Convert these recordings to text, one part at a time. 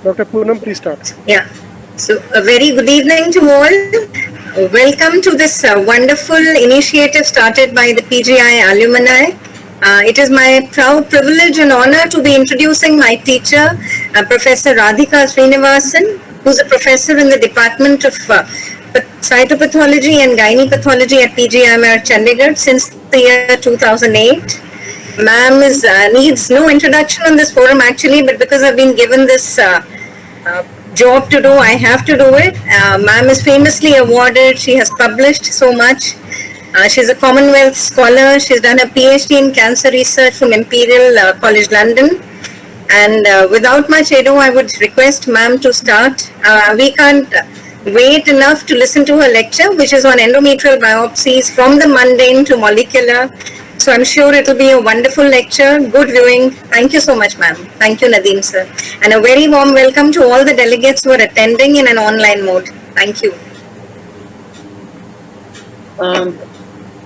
Dr. Poonam, please start. Yeah. So a very good evening to all. Welcome to this wonderful initiative started by the PGI alumni. It is my proud privilege and honor to be introducing my teacher, Professor Radhika Srinivasan, who's a professor in the Department of Cytopathology and Gynaecological at PGIMER, Chandigarh since the year 2008. Ma'am needs no introduction on this forum actually, but because I've been given this job to do, I have to do it. Ma'am is famously awarded. She has published so much. She's a Commonwealth scholar. She's done a PhD in cancer research from Imperial College London. And without much ado, I would request ma'am to start. We can't wait enough to listen to her lecture, which is on endometrial biopsies from the mundane to molecular. So I'm sure it will be a wonderful lecture. Good viewing. Thank you so much, ma'am. Thank you, Nadeem, sir. And a very warm welcome to all the delegates who are attending in an online mode. Thank you.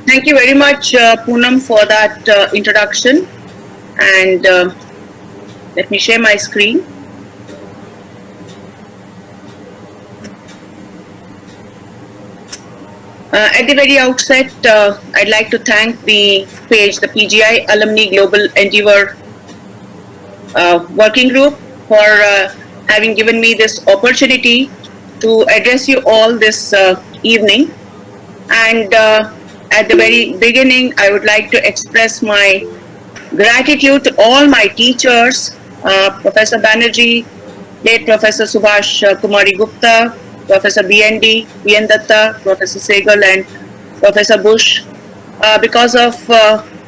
Thank you very much, Poonam, for that introduction. And let me share my screen. At the very outset, I'd like to thank the page, the PGI Alumni Global Endeavor Working Group for having given me this opportunity to address you all this evening. And at the very beginning, I would like to express my gratitude to all my teachers, Professor Banerjee, late Professor Subhash Kumari Gupta, Professor BND, BN Datta, Professor Sehgal, and Professor Bush, because of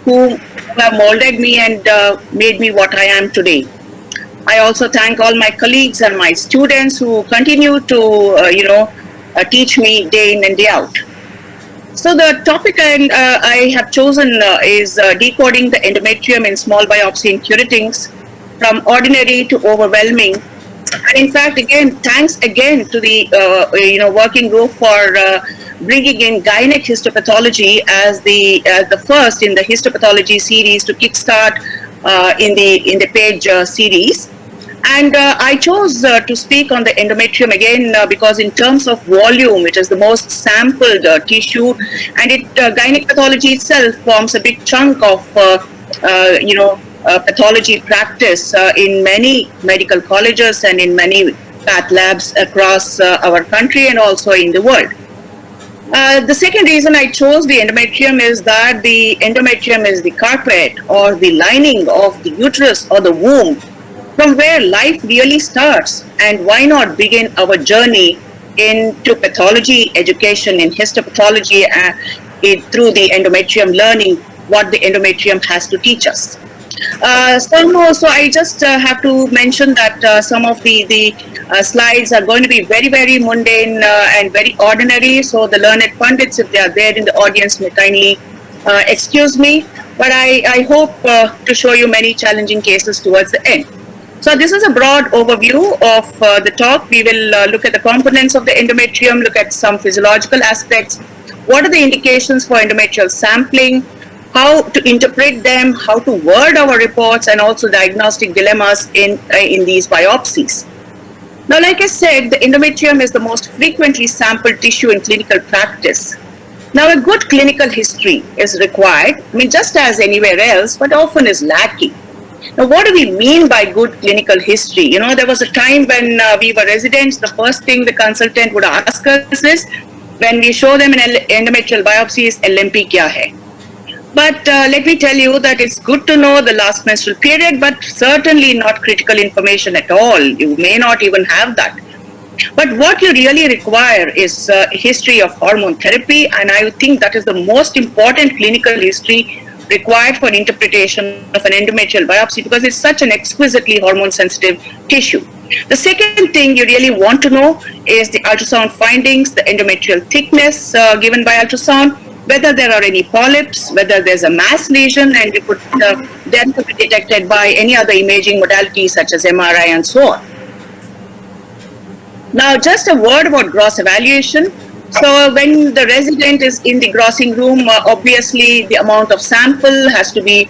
who have molded me and made me what I am today. I also thank all my colleagues and my students who continue to, teach me day in and day out. So the topic I have chosen is decoding the endometrium in small biopsy and curettings from ordinary to overwhelming. And in fact, again, thanks again to the working group for bringing in gynec histopathology as the first in the histopathology series to kickstart in the page series. And I chose to speak on the endometrium again because in terms of volume, it is the most sampled tissue, and gynec pathology itself forms a big chunk of pathology practice in many medical colleges and in many path labs across our country and also in the world. The second reason I chose the endometrium is that the endometrium is the carpet or the lining of the uterus or the womb from where life really starts, and why not begin our journey into pathology education in histopathology through the endometrium, learning what the endometrium has to teach us. So I just have to mention that some of the slides are going to be very, very mundane and very ordinary. So the learned pundits, if they are there in the audience, may kindly excuse me. But I hope to show you many challenging cases towards the end. So this is a broad overview of the talk. We will look at the components of the endometrium, look at some physiological aspects. What are the indications for endometrial sampling? How to interpret them, how to word our reports, and also diagnostic dilemmas in these biopsies. Now, like I said, the endometrium is the most frequently sampled tissue in clinical practice. Now, a good clinical history is required, just as anywhere else, but often is lacking. Now, what do we mean by good clinical history? There was a time when we were residents, the first thing the consultant would ask us is, when we show them an endometrial biopsy, is LMP kya hai? But let me tell you that it's good to know the last menstrual period, but certainly not critical information at all. You may not even have that. But what you really require is a history of hormone therapy, and I think that is the most important clinical history required for interpretation of an endometrial biopsy because it's such an exquisitely hormone-sensitive tissue. The second thing you really want to know is the ultrasound findings, the endometrial thickness given by ultrasound, whether there are any polyps, whether there's a mass lesion, and it could then be detected by any other imaging modalities such as MRI and so on. Now, just a word about gross evaluation. So when the resident is in the grossing room, obviously the amount of sample has to be,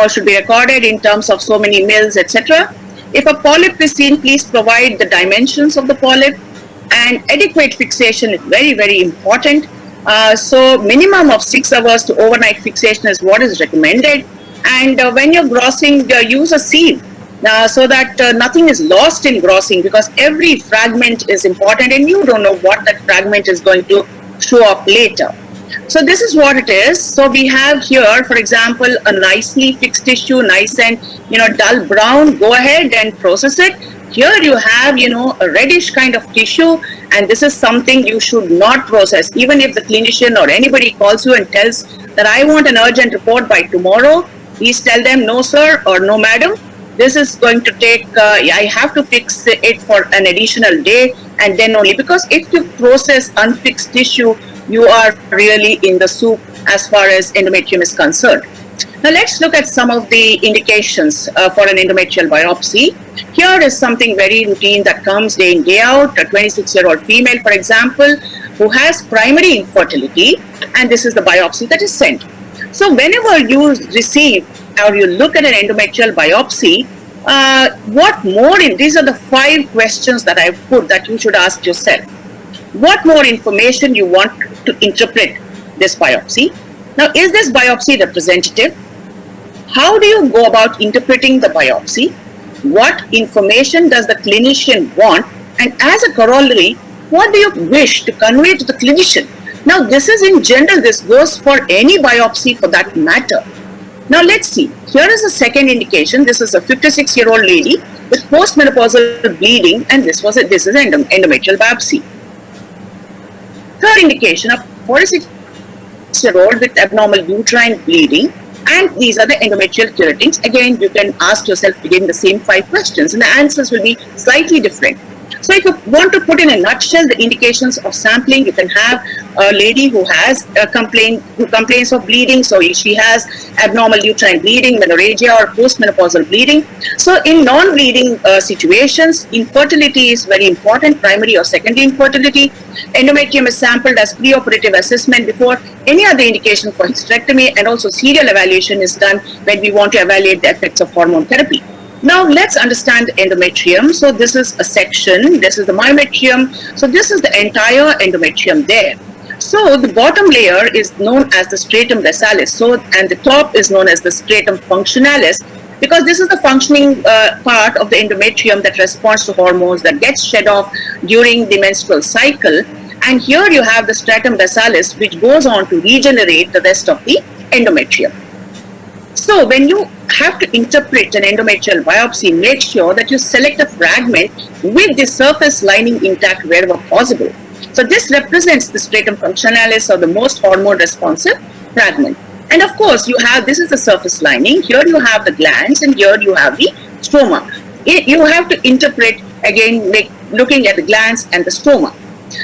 should be recorded in terms of so many mils, etc. If a polyp is seen, please provide the dimensions of the polyp, and adequate fixation is very, very important. So minimum of 6 hours to overnight fixation is what is recommended. And when you're grossing, use a sieve so that nothing is lost in grossing, because every fragment is important and you don't know what that fragment is going to show up later. So this is what it is. So we have here, for example, a nicely fixed tissue, nice and dull brown. Go ahead and process it. Here you have a reddish kind of tissue, and this is something you should not process. Even if the clinician or anybody calls you and tells that I want an urgent report by tomorrow, please tell them no sir or no madam. This is going to take, I have to fix it for an additional day and then only, because if you process unfixed tissue, you are really in the soup as far as endometrium is concerned. Now let's look at some of the indications for an endometrial biopsy. Here is something very routine that comes day in, day out. A 26-year-old female, for example, who has primary infertility, and this is the biopsy that is sent. So whenever you receive or you look at an endometrial biopsy, what more these are the 5 questions that I've put that you should ask yourself. What more information you want to interpret this biopsy? Now, is this biopsy representative? How do you go about interpreting the biopsy? What information does the clinician want? And as a corollary, what do you wish to convey to the clinician? Now, this is in general, this goes for any biopsy for that matter. Now, let's see. Here is the second indication. This is a 56-year-old lady with postmenopausal bleeding, and this is an endometrial biopsy. Third indication, a 46-year-old with abnormal uterine bleeding, and these are the endometrial curettings. Again, you can ask yourself again the same 5 questions, and the answers will be slightly different. So if you want to put in a nutshell the indications of sampling, you can have a lady who has who complains of bleeding. So she has abnormal uterine bleeding, menorrhagia, or postmenopausal bleeding. So in non-bleeding situations, infertility is very important, primary or secondary infertility. Endometrium is sampled as preoperative assessment before any other indication for hysterectomy, and also serial evaluation is done when we want to evaluate the effects of hormone therapy. Now let's understand the endometrium. So this is a section, this is the myometrium. So this is the entire endometrium there. So the bottom layer is known as the stratum basalis. So, and the top is known as the stratum functionalis, because this is the functioning part of the endometrium that responds to hormones, that gets shed off during the menstrual cycle. And here you have the stratum basalis, which goes on to regenerate the rest of the endometrium. So when you have to interpret an endometrial biopsy, make sure that you select a fragment with the surface lining intact wherever possible. So this represents the stratum functionalis, or the most hormone responsive fragment. And of course, you have, this is the surface lining, here you have the glands, and here you have the stroma. You have to interpret, again, looking at the glands and the stroma.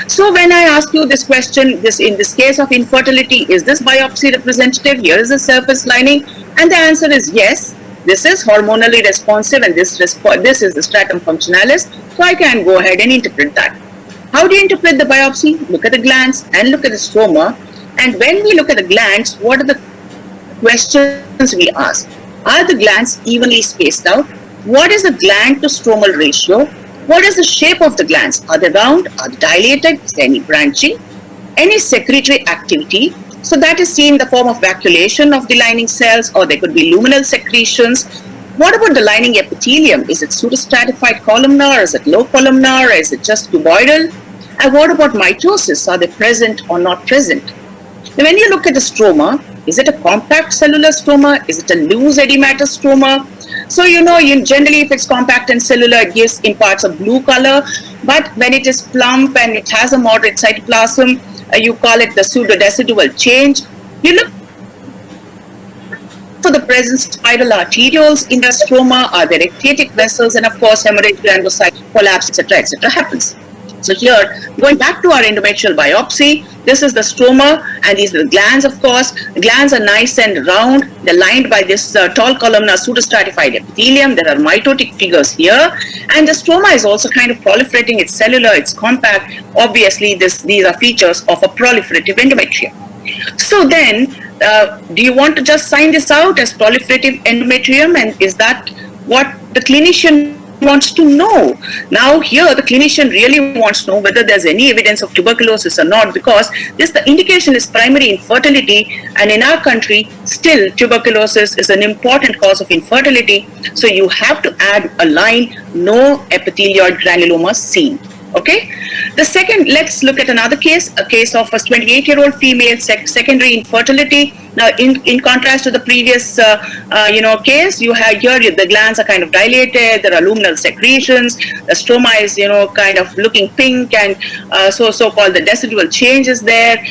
So when I ask you this question, in this case of infertility, is this biopsy representative? Here is the surface lining, and the answer is yes. This is hormonally responsive, and this is the stratum functionalis. So I can go ahead and interpret that. How do you interpret the biopsy? Look at the glands and look at the stroma. And when we look at the glands, what are the questions we ask? Are the glands evenly spaced out? What is the gland to stromal ratio? What is the shape of the glands? Are they round? Are they dilated? Is there any branching? Any secretory activity? So that is seen in the form of vacuolation of the lining cells, or there could be luminal secretions. What about the lining epithelium? Is it pseudostratified columnar? Is it low columnar? Or is it just cuboidal? And what about mitosis? Are they present or not present? Now, when you look at the stroma, is it a compact cellular stroma? Is it a loose edematous stroma? So generally if it's compact and cellular, it imparts a blue color. But when it is plump and it has a moderate cytoplasm, you call it the pseudodecidual change. You look for the presence of spiral arterioles in the stroma. Are there ectatic vessels? And of course, hemorrhage, granulocite, collapse, etc., happens. So here, going back to our endometrial biopsy, this is the stroma, and these are the glands, of course. The glands are nice and round. They're lined by this tall columnar pseudostratified epithelium. There are mitotic figures here. And the stroma is also kind of proliferating. It's cellular, it's compact. Obviously, these are features of a proliferative endometrium. So then, do you want to just sign this out as proliferative endometrium? And is that what the clinician wants to know. Now here the clinician really wants to know whether there's any evidence of tuberculosis or not, because the indication is primary infertility, and in our country still tuberculosis is an important cause of infertility. So you have to add a line, no epithelioid granuloma seen. Okay. The second, let's look at another case, a case of a 28-year-old female, secondary infertility. Now, in contrast to the previous, case, you have here the glands are kind of dilated. There are luminal secretions. The stroma is, kind of looking pink, and so-called the decidual change is there.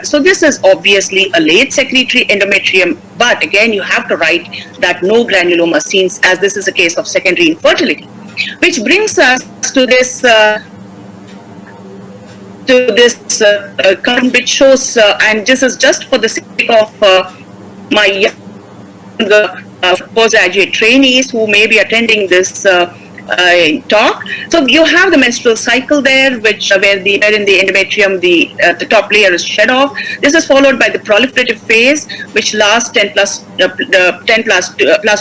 So this is obviously a late secretory endometrium. But again, you have to write that no granuloma seen, as this is a case of secondary infertility. Which brings us to this column which shows, and this is just for the sake of my younger postgraduate trainees who may be attending this talk. So you have the menstrual cycle there, wherein the endometrium, the top layer is shed off. This is followed by the proliferative phase, which lasts 10 plus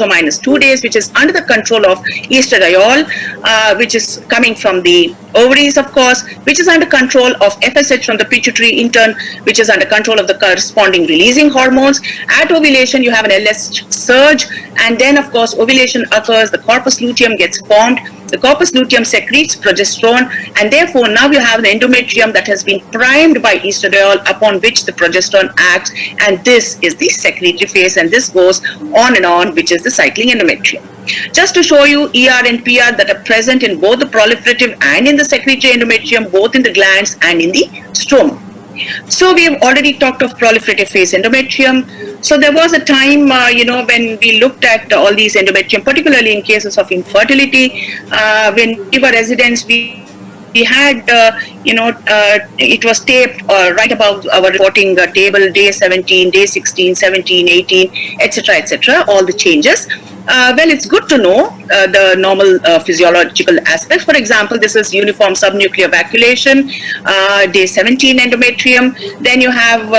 or minus 2 days, which is under the control of estradiol, which is coming from the ovaries, of course, which is under control of FSH from the pituitary, in turn, which is under control of the corresponding releasing hormones. At ovulation, you have an LH surge, and then, of course, ovulation occurs, the corpus luteum gets formed, the corpus luteum secretes progesterone, and therefore now you have an endometrium that has been primed by estradiol, upon which the progesterone acts, and this is the secretory phase, and this goes on and on, which is the cycling endometrium. Just to show you ER and PR that are present in both the proliferative and in the secretory endometrium, both in the glands and in the stroma. So we have already talked of proliferative phase endometrium. So there was a time, when we looked at all these endometrium, particularly in cases of infertility, when we were residents, we had, it was taped right above our reporting table, day 17, day 16, 17, 18, etc., all the changes. Well, it's good to know the normal physiological aspects. For example, this is uniform subnuclear evacuation, day 17 endometrium. Then you have,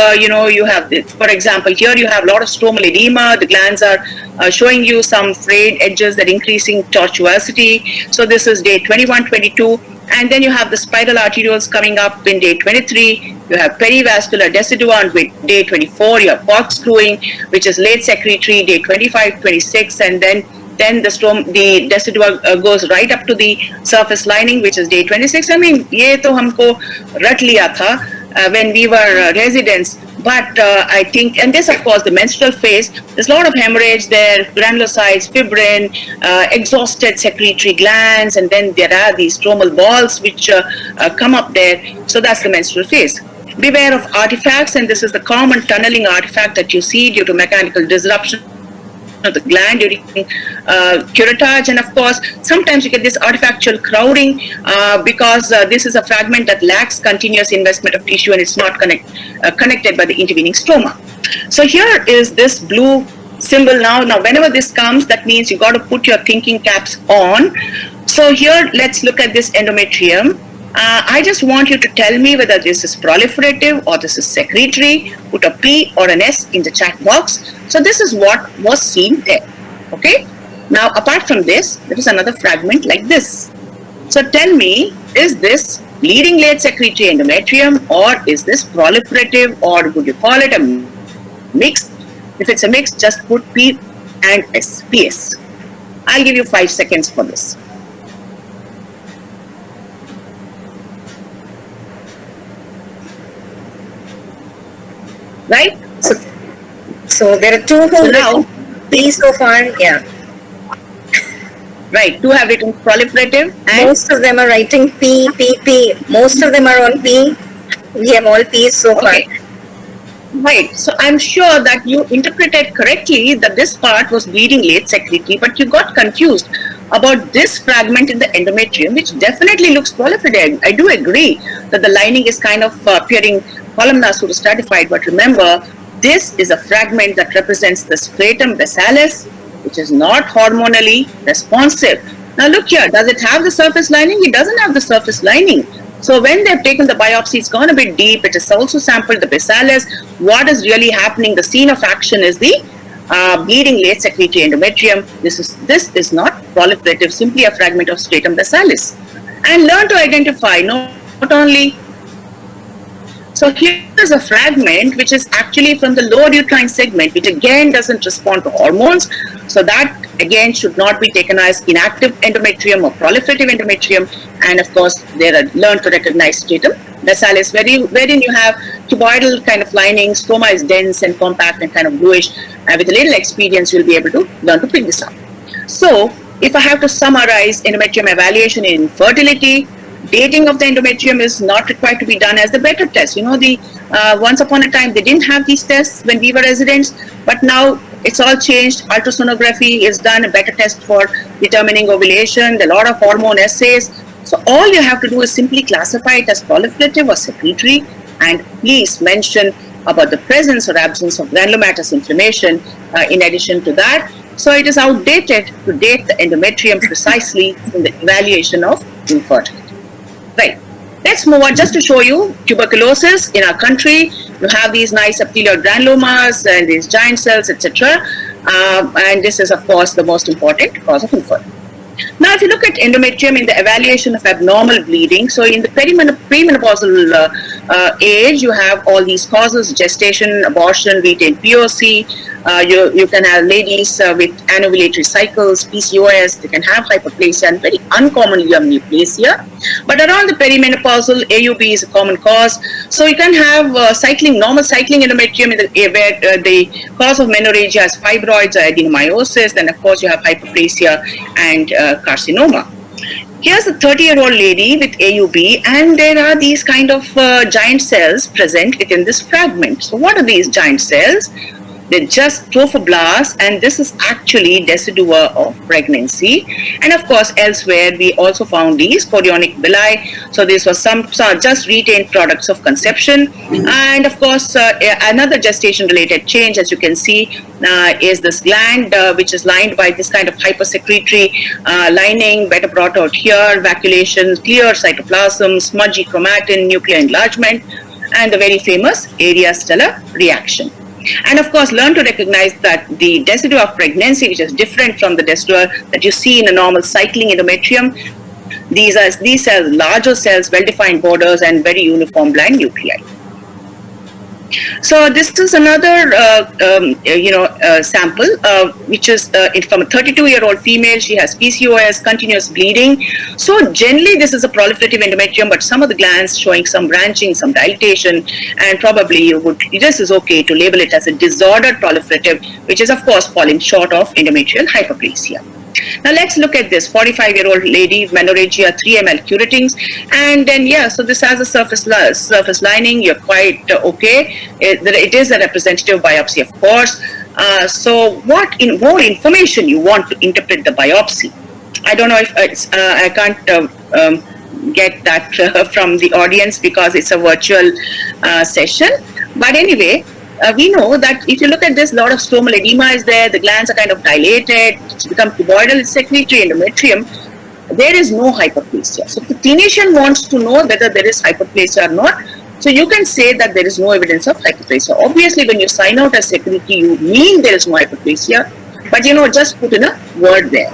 for example, here you have a lot of stromal edema. The glands are showing you some frayed edges that are increasing tortuosity. So this is day 21, 22. And then you have the spiral arterioles coming up in day 23. You have perivascular decidua on day 24. You have corkscrewing, which is late secretory, day 25, 26. And then the decidua goes right up to the surface lining, which is day 26. I mean, ye to humko rat liya tha when we were residents. But I think, and this, of course, the menstrual phase, there's a lot of hemorrhage there, granulocytes, fibrin, exhausted secretory glands, and then there are these stromal balls which come up there. So that's the menstrual phase. Beware of artifacts, and this is the common tunneling artifact that you see due to mechanical disruption of the gland during curettage, and of course sometimes you get this artifactual crowding because this is a fragment that lacks continuous investment of tissue and it's not connected by the intervening stroma. So here is this blue symbol now. Whenever this comes, that means you got to put your thinking caps on. So here let's look at this endometrium. I just want you to tell me whether this is proliferative or this is secretory. Put a P or an S in the chat box. So this is what was seen there. Okay. Now, apart from this, there is another fragment like this. So tell me, is this bleeding late secretory endometrium, or is this proliferative, or would you call it a mix? If it's a mix, just put P and S, PS. I'll give you 5 seconds for this. Right? So there are two who now P so far, yeah. Right, two have written proliferative, and most of them are writing P. Most of them are on P. We have all P's so far. Right, so I'm sure that you interpreted correctly that this part was bleeding late secretory, but you got confused about this fragment in the endometrium, which definitely looks proliferative. I do agree that the lining is kind of appearing columnar pseudostratified, but remember, this is a fragment that represents the stratum basalis, which is not hormonally responsive. Now look here, does it have the surface lining? It doesn't have the surface lining. So when they've taken the biopsy, it's gone a bit deep. It is also sampled the basalis. What is really happening? The scene of action is the bleeding late secretory endometrium. This is not proliferative, simply a fragment of stratum basalis. And learn to identify not only. So here is a fragment which is actually from the lower uterine segment, which again doesn't respond to hormones. So that again should not be taken as inactive endometrium or proliferative endometrium. And of course, learn to recognize stratum basalis, wherein you have cuboidal kind of lining. Stoma is dense and compact and kind of bluish. And with a little experience, you'll be able to learn to pick this up. So if I have to summarize endometrium evaluation in infertility, dating of the endometrium is not required to be done as the better test. Once upon a time, they didn't have these tests when we were residents, but now it's all changed. Ultrasonography is done, a better test for determining ovulation, a lot of hormone assays. So all you have to do is simply classify it as proliferative or secretory, and please mention about the presence or absence of granulomatous inflammation in addition to that. So it is outdated to date the endometrium precisely in the evaluation of infertility. Right. Let's move on just to show you tuberculosis in our country. You have these nice epithelial granulomas and these giant cells, etc. And this is, of course, the most important cause of infertility. Now, if you look at endometrium in the evaluation of abnormal bleeding, so in the premenopausal age, you have all these causes: gestation, abortion, retained POC. You can have ladies with anovulatory cycles, PCOS. They can have hyperplasia, and very uncommonly neoplasia. But around the perimenopausal, AUB is a common cause. So you can have normal cycling endometrium where the cause of menorrhagia is fibroids or adenomyosis. Then, of course, you have hyperplasia and carcinoma. Here's a 30-year-old lady with AUB, and there are these kind of giant cells present within this fragment. So what are these giant cells? They're just trophoblasts, and this is actually decidua of pregnancy. And of course, elsewhere, we also found these chorionic villi. So these were some just retained products of conception. And of course, another gestation-related change, as you can see, is this gland, which is lined by this kind of hypersecretory lining, better brought out here, vacuolation, clear cytoplasm, smudgy chromatin, nuclear enlargement, and the very famous area stellar reaction. And of course, learn to recognize that the decidua of pregnancy, which is different from the decidua that you see in a normal cycling endometrium, these cells, larger cells, well-defined borders, and very uniform blind nuclei. So this is another, sample, which is from a 32-year-old female. She has PCOS, continuous bleeding. So generally, this is a proliferative endometrium, but some of the glands showing some branching, some dilatation, and probably this is okay to label it as a disordered proliferative, which is of course falling short of endometrial hyperplasia. Now let's look at this 45-year-old lady, menorrhagia, 3 ml curettings, and then so this has a surface lining. You're quite okay. It is a representative biopsy, of course. So what more information you want to interpret the biopsy? I don't know if I can't get that from the audience because it's a virtual session. But anyway, we know that if you look at this, a lot of stromal edema is there. The glands are kind of dilated. It's become cuboidal, secretory endometrium. There is no hyperplasia. So the clinician wants to know whether there is hyperplasia or not. So you can say that there is no evidence of hyperplasia. Obviously, when you sign out as secretary, you mean there is no hyperplasia. But just put in a word there.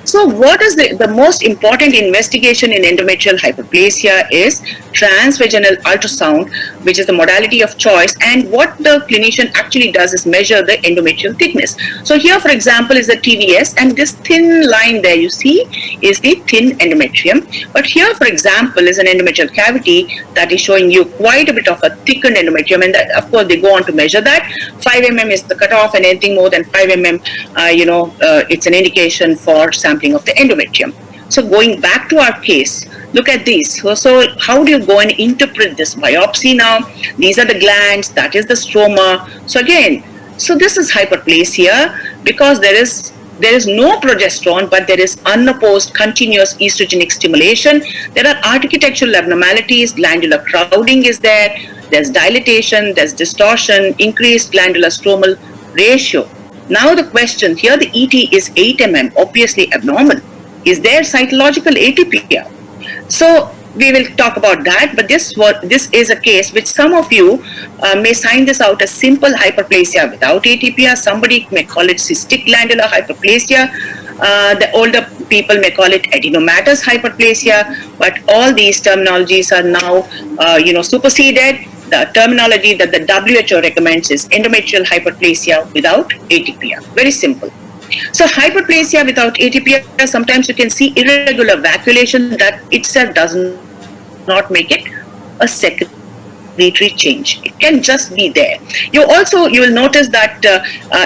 So what is the most important investigation in endometrial hyperplasia is transvaginal ultrasound, which is the modality of choice. And what the clinician actually does is measure the endometrial thickness. So here, for example, is the TVS, and this thin line there you see is the thin endometrium. But here, for example, is an endometrial cavity that is showing you quite a bit of a thickened endometrium. And that, of course, they go on to measure that. 5 mm is the cutoff, and anything more than 5 mm, it's an indication for sampling of the endometrium. So going back to our case, look at these. So how do you go and interpret this biopsy now? These are the glands, that is the stroma. So again, this is hyperplasia because there is no progesterone, but there is unopposed continuous estrogenic stimulation. There are architectural abnormalities, glandular crowding is there, there's dilatation, there's distortion, increased glandular stromal ratio. Now the question here, the ET is 8 mm, obviously abnormal. Is there cytological atypia? So we will talk about that, but this is a case which some of you may sign this out as simple hyperplasia without atypia. Somebody may call it cystic glandular hyperplasia. The older people may call it adenomatous hyperplasia, but all these terminologies are now, superseded. The terminology that the WHO recommends is endometrial hyperplasia without atypia. Very simple. So hyperplasia without atypia, sometimes you can see irregular vacuolation that itself does not make it a secondary change. It can just be there. You will notice that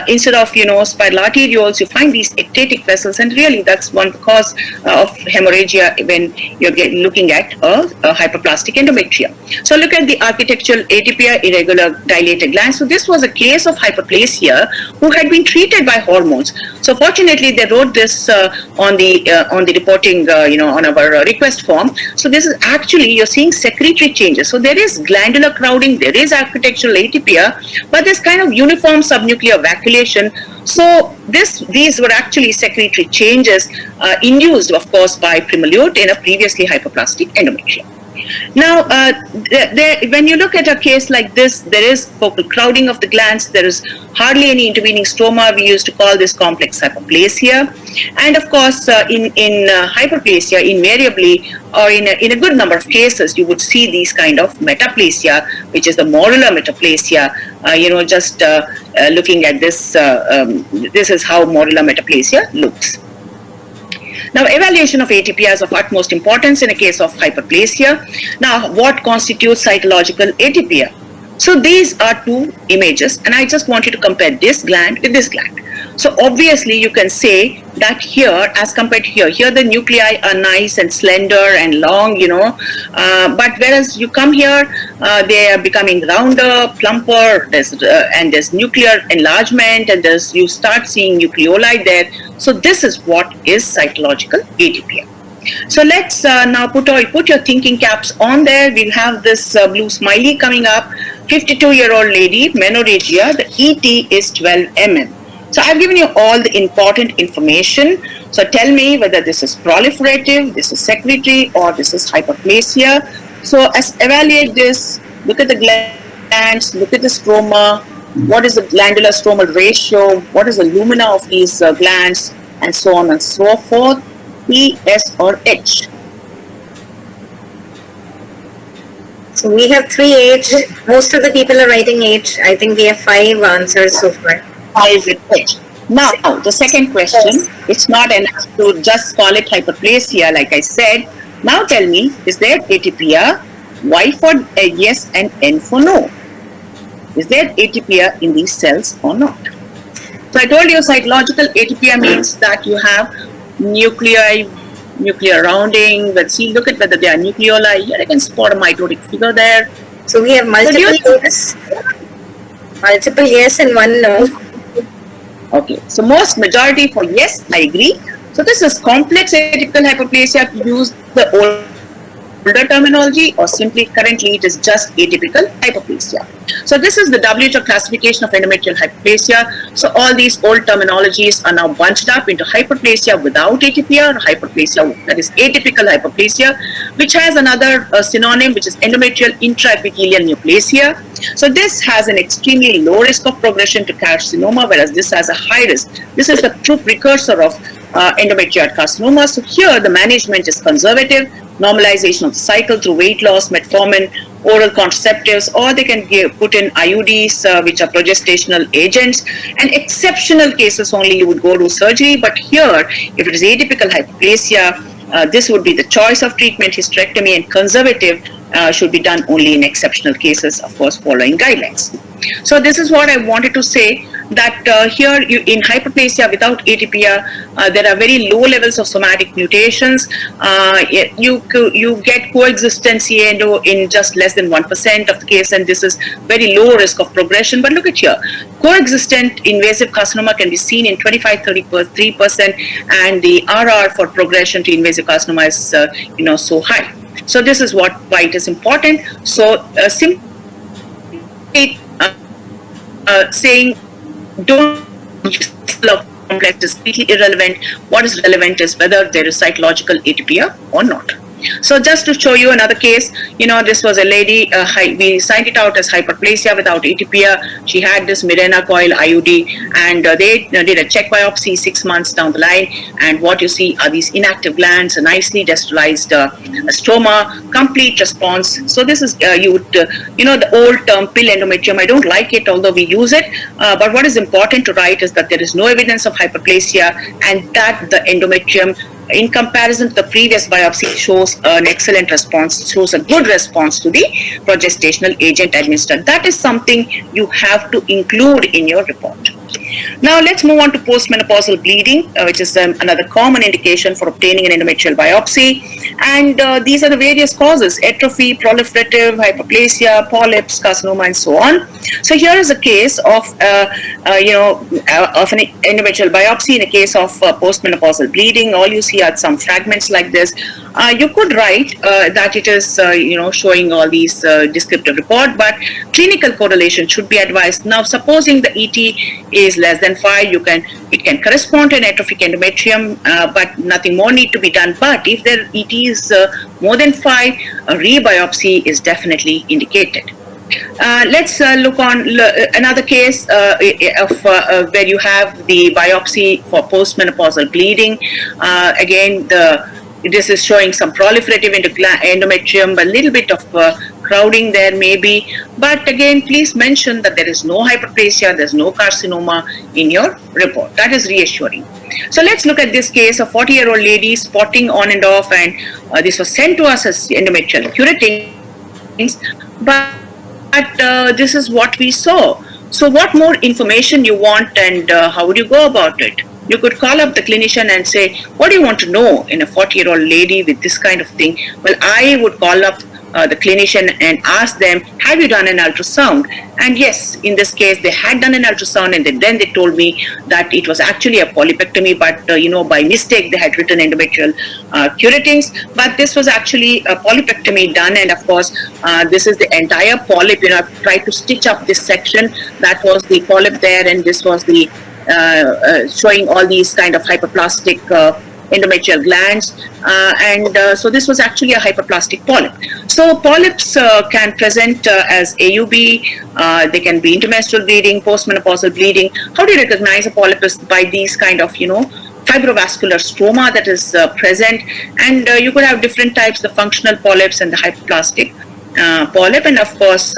instead of spiral artery, you also find these ectatic vessels, and really that's one cause of hemorrhagia when you're looking at a hyperplastic endometrium. So look at the architectural atypia, irregular dilated glands. So this was a case of hyperplasia who had been treated by hormones. So fortunately, they wrote this on the reporting, on our request form. So this is actually, you're seeing secretory changes. So there is glandular crowding, there is architectural atypia, but there's kind of uniform subnuclear vacuolation. So these were actually secretory changes induced, of course, by primolute in a previously hyperplastic endometrium. Now, when you look at a case like this, there is focal crowding of the glands. There is hardly any intervening stroma. We used to call this complex hyperplasia. And of course, in hyperplasia, invariably, or in a good number of cases, you would see these kind of metaplasia, which is the modular metaplasia. Looking at this, this is how modular metaplasia looks. Now, evaluation of atypia is of utmost importance in a case of hyperplasia. Now, what constitutes cytological atypia? So these are two images, and I just want you to compare this gland with this gland. So obviously, you can say that here, as compared to here the nuclei are nice and slender and long, but whereas you come here, they are becoming rounder, plumper, and there's nuclear enlargement, and you start seeing nucleoli there. So this is what is cytological atypia. So let's now put your thinking caps on there. We'll have this blue smiley coming up. 52-year-old lady, menorrhagia, the ET is 12 mm. So I've given you all the important information. So tell me whether this is proliferative, this is secretory, or this is hyperplasia. So evaluate this, look at the glands, look at the stroma, what is the glandular stromal ratio, what is the lumina of these glands, and so on and so forth, P, S, or H. So we have 3 H. Most of the people are writing H. I think we have 5 answers so far. 5 with H. Now, the second question, it's not enough to just call it hyperplasia, like I said. Now tell me, is there atypia? Y for yes and N for no. Is there atypia in these cells or not? So I told you cytological atypia means that you have nuclear rounding. Let's see, look at whether there are nucleoli. Here I can spot a mitotic figure there. So we have multiple yes and 1 no. Okay, so majority for yes, I agree. So this is complex atypical hyperplasia, to use the older terminology, or simply currently it is just atypical hyperplasia. So this is the WHO classification of endometrial hyperplasia. So all these old terminologies are now bunched up into hyperplasia without atypia, or hyperplasia that is atypical hyperplasia, which has another synonym, which is endometrial intraepithelial neoplasia. So this has an extremely low risk of progression to carcinoma, whereas this has a high risk. This is the true precursor of endometrial carcinoma. So here the management is conservative, normalization of the cycle through weight loss, metformin, oral contraceptives, or they can put in IUDs, which are progestational agents. And exceptional cases only you would go to surgery. But here, if it is atypical hyperplasia, this would be the choice of treatment. Hysterectomy and conservative should be done only in exceptional cases, of course, following guidelines. So this is what I wanted to say, that here in hyperplasia without atypia, there are very low levels of somatic mutations. You get coexistence in just less than 1% of the case, and this is very low risk of progression. But look at here, coexistent invasive carcinoma can be seen in 25-33%, and the RR for progression to invasive carcinoma is so high. So this is why it is important. So simply saying don't complex is completely irrelevant. What is relevant is whether there is cytological atypia or not. So just to show you another case, this was a lady, we signed it out as hyperplasia without atypia. She had this Mirena coil IUD, and they did a check biopsy 6 months down the line, and what you see are these inactive glands, a nicely distalized stroma, complete response. So this is, the old term pill endometrium. I don't like it, although we use it, but what is important to write is that there is no evidence of hyperplasia, and that the endometrium, in comparison to the previous biopsy, shows an excellent response, shows a good response to the progestational agent administered. That is something you have to include in your report. Now let's move on to postmenopausal bleeding, which is another common indication for obtaining an endometrial biopsy. And these are the various causes: atrophy, proliferative, hyperplasia, polyps, carcinoma, and so on. So here is a case of, of an endometrial biopsy in a case of postmenopausal bleeding. All you see are some fragments like this. You could write that it is, showing all these descriptive report, but clinical correlation should be advised. Now, supposing the ET is less than 5, it can correspond to an atrophic endometrium, but nothing more need to be done. But if the ET is more than 5, a rebiopsy is definitely indicated. Let's look on another case of where you have the biopsy for postmenopausal bleeding. Again, this is showing some proliferative endometrium, a little bit of crowding there maybe, but again, please mention that there is no hyperplasia, there's no carcinoma in your report. That is reassuring. So let's look at this case, a 40-year-old lady spotting on and off, and this was sent to us as endometrial curettings, but this is what we saw. So what more information you want, and how would you go about it? You could call up the clinician and say, what do you want to know in a 40-year-old lady with this kind of thing? Well, I would call up the clinician and ask them, have you done an ultrasound? And yes, in this case, they had done an ultrasound, and then they told me that it was actually a polypectomy, but by mistake, they had written endometrial curettings, but this was actually a polypectomy done. And of course, this is the entire polyp. I've tried to stitch up this section. That was the polyp there, and this was the showing all these kind of hyperplastic endometrial glands, so this was actually a hyperplastic polyp. So polyps can present as AUB, they can be intermenstrual bleeding, postmenopausal bleeding. How do you recognize a polyp? Is by these kind of fibrovascular stroma that is present, and you could have different types, the functional polyps and the hyperplastic polyp, and of course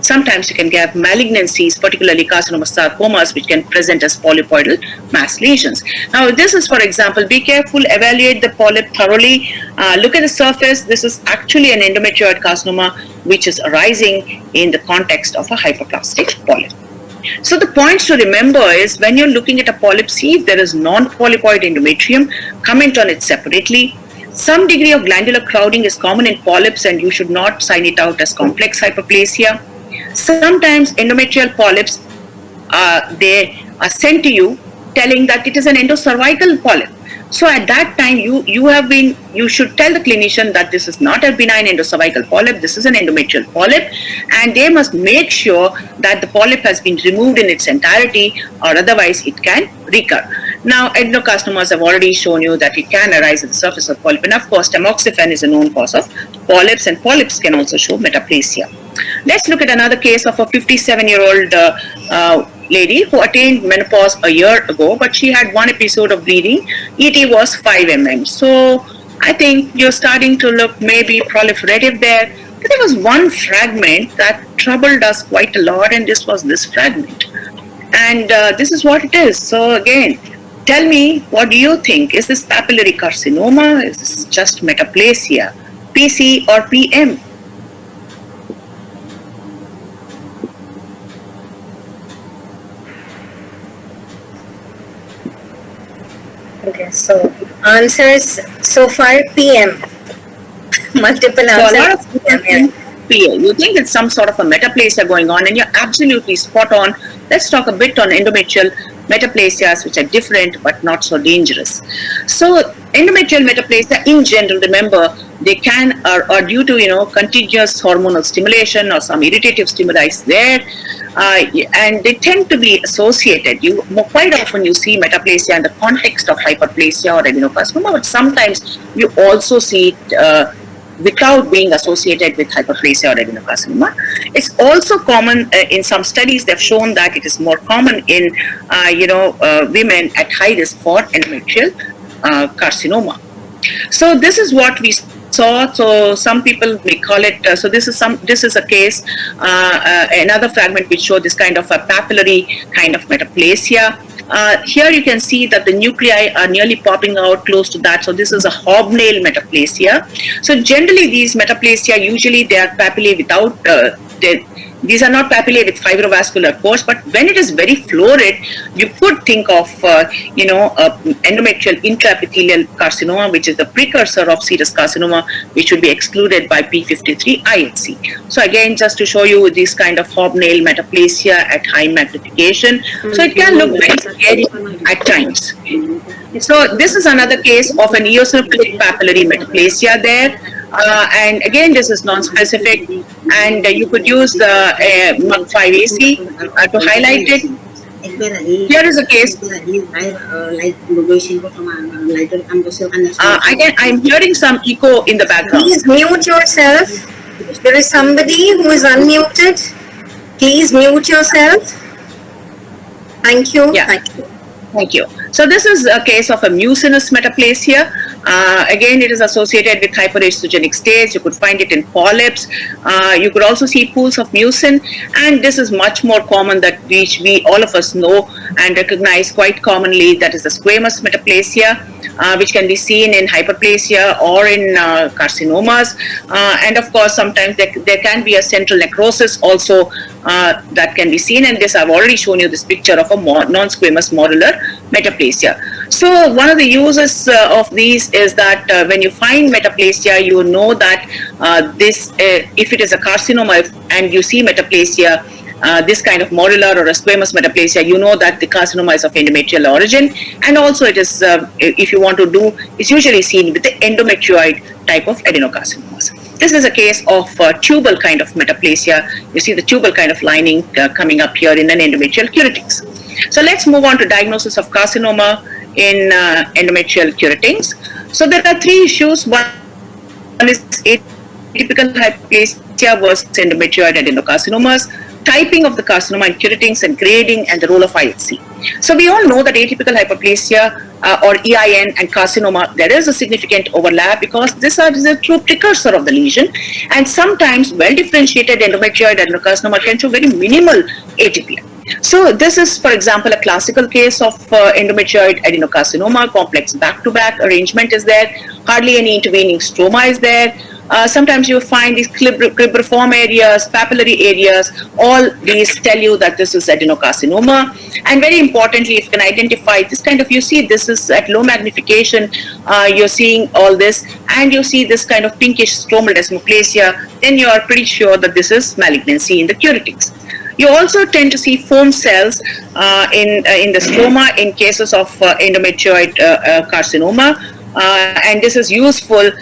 sometimes you can get malignancies, particularly carcinoma sarcomas, which can present as polypoidal mass lesions. Now this is, for example, be careful, evaluate the polyp thoroughly, look at the surface. This is actually an endometrioid carcinoma which is arising in the context of a hyperplastic polyp. So the points to remember is, when you're looking at a polyp, see if there is non-polypoid endometrium, comment on it separately. Some degree of glandular crowding is common in polyps, and you should not sign it out as complex hyperplasia. Sometimes endometrial polyps, they are sent to you telling that it is an endocervical polyp. So at that time, you should tell the clinician that this is not a benign endocervical polyp, this is an endometrial polyp, and they must make sure that the polyp has been removed in its entirety, or otherwise it can recur. Now, adenocarcinomas have already shown you that it can arise at the surface of polyp, and of course, tamoxifen is a known cause of polyps, and polyps can also show metaplasia. Let's look at another case of a 57-year-old lady who attained menopause a year ago, but she had one episode of bleeding. ET was 5 mm. So I think you're starting to look maybe proliferative there. But there was one fragment that troubled us quite a lot, and this was this fragment. And this is what it is. So again, tell me, what do you think? Is this papillary carcinoma? Is this just metaplasia? PC or PM? Okay, so answers so far PM. Multiple answers. So a lot of PM. You think it's some sort of a metaplasia going on, and you're absolutely spot on. Let's talk a bit on endometrial metaplasias, which are different but not so dangerous. So endometrial metaplasia in general, remember, they are due to continuous hormonal stimulation or some irritative stimuli there, and they tend to be associated. Quite often you see metaplasia in the context of hyperplasia or adenocarcinoma, but sometimes you also see it without being associated with hyperplasia or adenocarcinoma. It's also common in some studies. They've shown that it is more common in women at high risk for endometrial carcinoma. So this is what we saw. So some people may call it. This is a case, another fragment which showed this kind of a papillary kind of metaplasia. Here you can see that the nuclei are nearly popping out close to that. So this is a hobnail metaplasia. So generally these metaplasia, usually they are papillae without, these are not papillae with fibrovascular course, but when it is very florid, you could think of, endometrial intraepithelial carcinoma, which is the precursor of serous carcinoma, which would be excluded by P53 IHC. So again, just to show you this kind of hobnail metaplasia at high magnification. So it can look very scary at times. So this is another case of an eosinophilic papillary metaplasia there. And again, this is non-specific, and you could use the MUG5AC to highlight it. Here is a case. I'm hearing some echo in the background. Please mute yourself. There is somebody who is unmuted. Please mute yourself. Thank you. Yeah. Thank you. So this is a case of a mucinous metaplasia. Again, it is associated with hyperestrogenic states. You could find it in polyps. You could also see pools of mucin, and this is much more common, that which we all of us know and recognize quite commonly. That is the squamous metaplasia, which can be seen in hyperplasia or in carcinomas. And of course, sometimes there can be a central necrosis also that can be seen. And this, I've already shown you this picture of a non-squamous modular metaplasia. So one of the uses of these is that when you find metaplasia, you know that if it is a carcinoma and you see metaplasia, this kind of modular or a squamous metaplasia, you know that the carcinoma is of endometrial origin. And also it is, if you want to do, it's usually seen with the endometrioid type of adenocarcinomas. This is a case of tubal kind of metaplasia. You see the tubal kind of lining coming up here in an endometrial curetings. So let's move on to diagnosis of carcinoma in endometrial curetings. So there are three issues. One is atypical hyperplasia versus endometrioid adenocarcinomas, typing of the carcinoma in curetings, and grading, and the role of IHC. So we all know that atypical hyperplasia or EIN and carcinoma, there is a significant overlap because this is a true precursor of the lesion, and sometimes well-differentiated endometrioid adenocarcinoma can show very minimal atypia. So this is, for example, a classical case of endometrioid adenocarcinoma. Complex back-to-back arrangement is there. Hardly any intervening stroma is there. Sometimes you find these cribriform areas, papillary areas. All these tell you that this is adenocarcinoma. And very importantly, if you can identify this kind of, you see this is at low magnification, you're seeing all this, and you see this kind of pinkish stromal desmoplasia, then you are pretty sure that this is malignancy in the curetings. You also tend to see foam cells in the stroma in cases of endometrioid carcinoma, and this is useful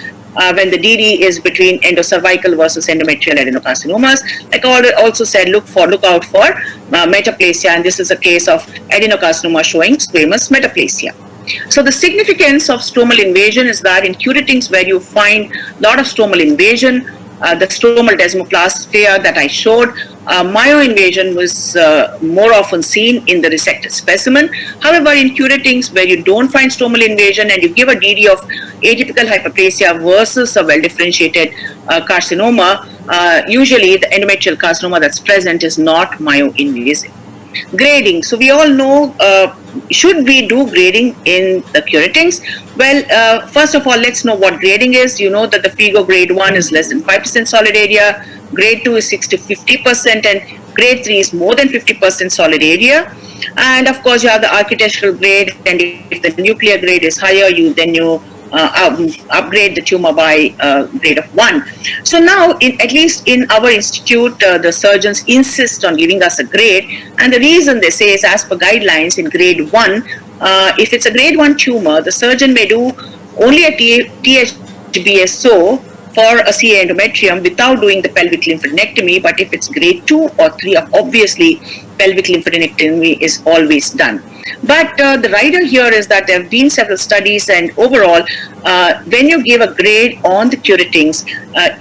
when the DD is between endocervical versus endometrial adenocarcinomas. Like I also said, look out for metaplasia, and this is a case of adenocarcinoma showing squamous metaplasia. So the significance of stromal invasion is that in curetings where you find a lot of stromal invasion, the stromal desmoplasia that I showed, myoinvasion was more often seen in the resected specimen. However, in curetings where you don't find stromal invasion and you give a DD of atypical hyperplasia versus a well-differentiated carcinoma, usually the endometrial carcinoma that's present is not myoinvasive. Grading. So we all know, should we do grading in the curetings? Well, first of all, let's know what grading is. You know that the FIGO grade 1 is less than 5% solid area, grade 2 is 60 to 50%, and grade 3 is more than 50% solid area. And of course, you have the architectural grade, and if the nuclear grade is higher, you upgrade the tumor by grade of 1. So now, at least in our institute, the surgeons insist on giving us a grade, and the reason they say is as per guidelines in grade 1, if it's a grade 1 tumor, the surgeon may do only a THBSO for a CA endometrium without doing the pelvic lymphadenectomy, but if it's grade 2 or 3, obviously pelvic lymphadenectomy is always done. But the rider here is that there have been several studies, and overall, when you give a grade on the curettings,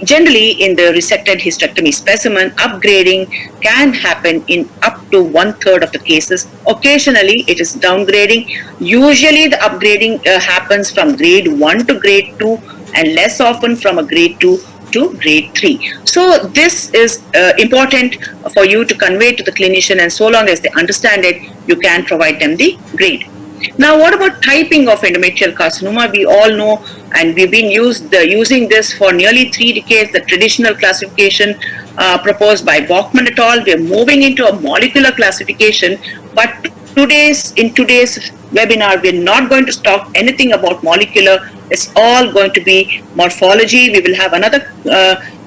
generally in the resected hysterectomy specimen, upgrading can happen in up to 1/3 of the cases. Occasionally, it is downgrading. Usually, the upgrading happens from grade 1 to grade 2, and less often from a grade 2 to grade 3. So this is important for you to convey to the clinician, and so long as they understand it, you can provide them the grade. Now, what about typing of endometrial carcinoma? We all know, and we've been using this for nearly 3 decades, the traditional classification proposed by Bachman et al. We're moving into a molecular classification, but in today's webinar, we're not going to talk anything about molecular. It's all going to be morphology. We will have another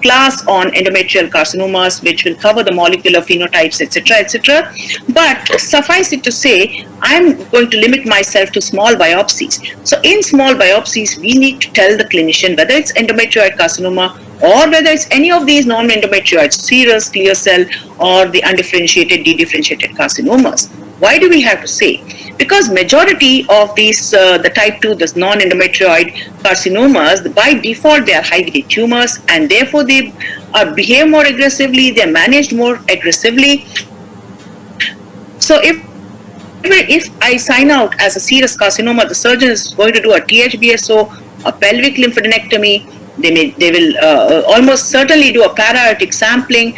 class on endometrial carcinomas, which will cover the molecular phenotypes, etc., etc. But suffice it to say, I'm going to limit myself to small biopsies. So in small biopsies, we need to tell the clinician whether it's endometrioid carcinoma or whether it's any of these non-endometrioid, serous, clear cell, or the undifferentiated, dedifferentiated carcinomas. Why do we have to say? Because majority of these, the type 2, the non-endometrioid carcinomas, by default, they are high-grade tumors, and therefore they behave more aggressively, they're managed more aggressively. So if I sign out as a serous carcinoma, the surgeon is going to do a THBSO, a pelvic lymphadenectomy. They will almost certainly do a para-aortic sampling,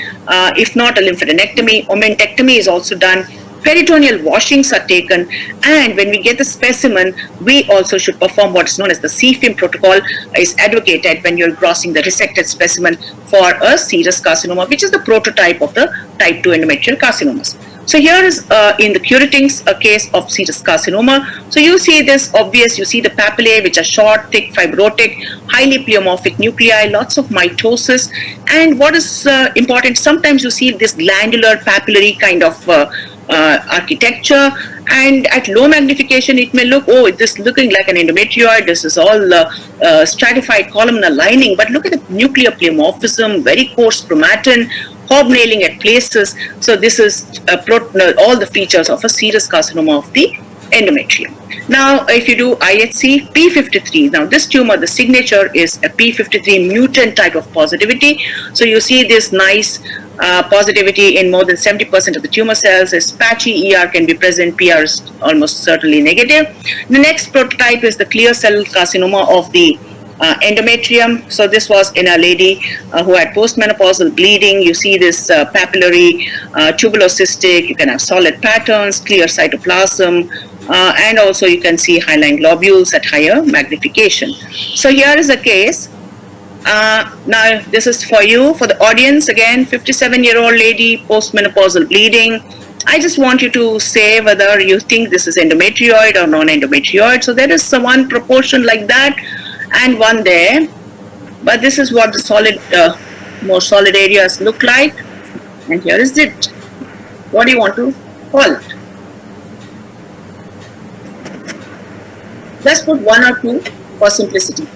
if not a lymphadenectomy. Omentectomy is also done. Peritoneal washings are taken, and when we get the specimen, we also should perform what is known as the CFIM protocol is advocated when you're crossing the resected specimen for a serous carcinoma, which is the prototype of the type 2 endometrial carcinomas. So here is in the curettings a case of serous carcinoma. So you see this obvious, you see the papillae which are short, thick, fibrotic, highly pleomorphic nuclei, lots of mitosis, and what is important, sometimes you see this glandular papillary kind of architecture, and at low magnification it may look, oh, this is looking like an endometrioid, this is all stratified columnar lining, but look at the nuclear pleomorphism, very coarse chromatin, hobnailing at places. So this is all the features of a serous carcinoma of the endometrium. Now, if you do IHC P53, now this tumor, the signature is a P53 mutant type of positivity. So you see this nice positivity in more than 70% of the tumor cells. As patchy ER can be present, PR is almost certainly negative. The next prototype is the clear cell carcinoma of the endometrium. So this was in a lady who had postmenopausal bleeding. You see this papillary, tubulocystic, you can have solid patterns, clear cytoplasm, and also you can see hyaline globules at higher magnification. So here is a case. Now this is for you, for the audience, again, 57-year-old lady, postmenopausal bleeding. I just want you to say whether you think this is endometrioid or non-endometrioid. So there is one proportion like that and one there, but this is what the solid, more solid areas look like, and here is it. What do you want to call it? Let's put 1 or 2 for simplicity.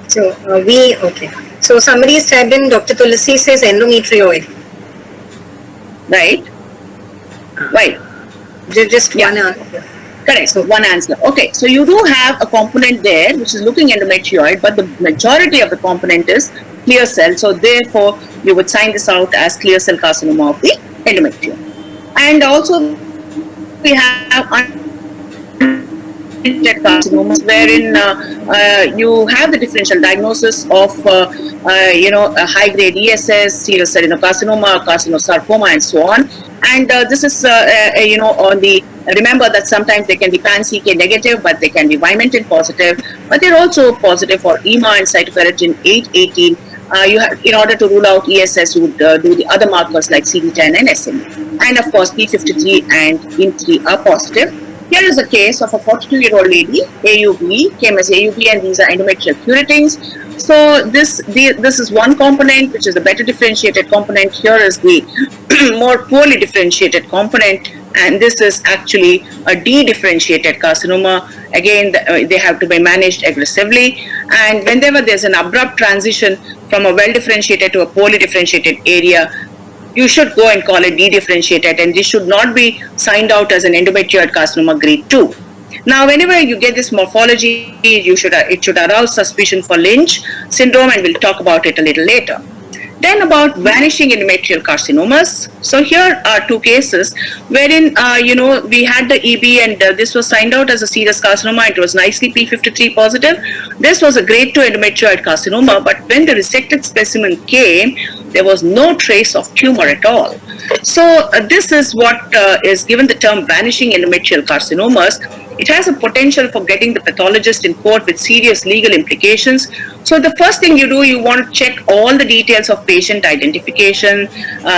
So okay. So somebody has typed in, Dr. Tulasi says endometrioid. Right? Right. Just one answer. Correct. So one answer. Okay. So you do have a component there which is looking endometrioid, but the majority of the component is clear cell. So therefore, you would sign this out as clear cell carcinoma of the endometrium. And also, we have untitled carcinomas wherein you have the differential diagnosis of a high-grade ESS, serous adenocarcinoma, carcinosarcoma, and so on. And this is on the, remember that sometimes they can be pan-CK negative, but they can be Vimentin positive, but they're also positive for EMA and cytokeratin 818. You have, in order to rule out ESS, you would do the other markers like CD10 and SME. And of course, P53 and IN3 are positive. Here is a case of a 42-year-old lady, AUB, came as AUB, and these are endometrial curettings. So this is one component, which is the better differentiated component. Here is the more poorly differentiated component, and this is actually a dedifferentiated carcinoma. Again, they have to be managed aggressively, and whenever there's an abrupt transition from a well-differentiated to a poorly differentiated area, you should go and call it dedifferentiated, and this should not be signed out as an endometrioid carcinoma grade 2. Now, whenever you get this morphology, it should arouse suspicion for Lynch syndrome, and we'll talk about it a little later. Then about vanishing endometrial carcinomas. So here are two cases wherein, we had the EB, and this was signed out as a serous carcinoma. It was nicely P53 positive. This was a grade 2 endometrioid carcinoma, but when the resected specimen came, there was no trace of tumor at all. So this is what is given the term vanishing endometrial carcinomas. It has a potential for getting the pathologist in court with serious legal implications. So the first thing you do, you want to check all the details of patient identification,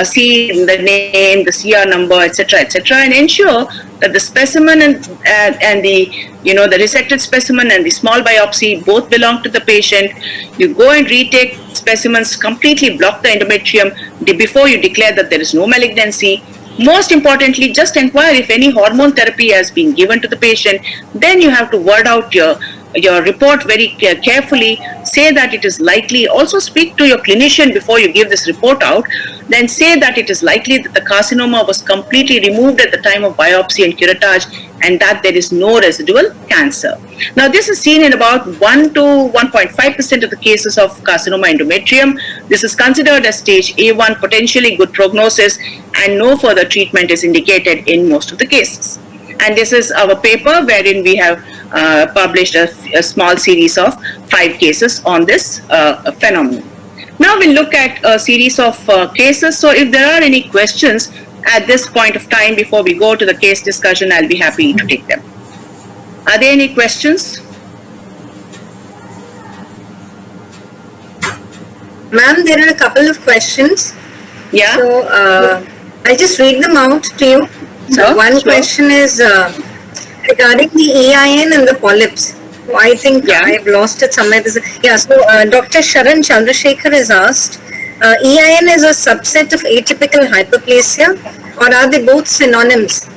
see the name, the CR number, etc., and ensure that the specimen and the resected specimen and the small biopsy both belong to the patient. You go and retake specimens, completely block the endometrium before you declare that there is no malignancy. Most importantly, just inquire if any hormone therapy has been given to the patient. Then you have to word out your report very carefully, say that it is likely, also speak to your clinician before you give this report out, then say that it is likely that the carcinoma was completely removed at the time of biopsy and curettage, and that there is no residual cancer. Now, this is seen in about 1 to 1.5% of the cases of carcinoma endometrium. This is considered as stage A1, potentially good prognosis, and no further treatment is indicated in most of the cases. And this is our paper wherein we have published a small series of 5 cases on this phenomenon. Now we'll look at a series of cases. So if there are any questions at this point of time before we go to the case discussion, I'll be happy to take them. Are there any questions? Ma'am, there are a couple of questions. Yeah. So I'll just read them out to you. So one question is regarding the EIN and the polyps. So I think I've lost it somewhere. So Dr. Sharan Chandrasekhar has asked, EIN is a subset of atypical hyperplasia, or are they both synonyms?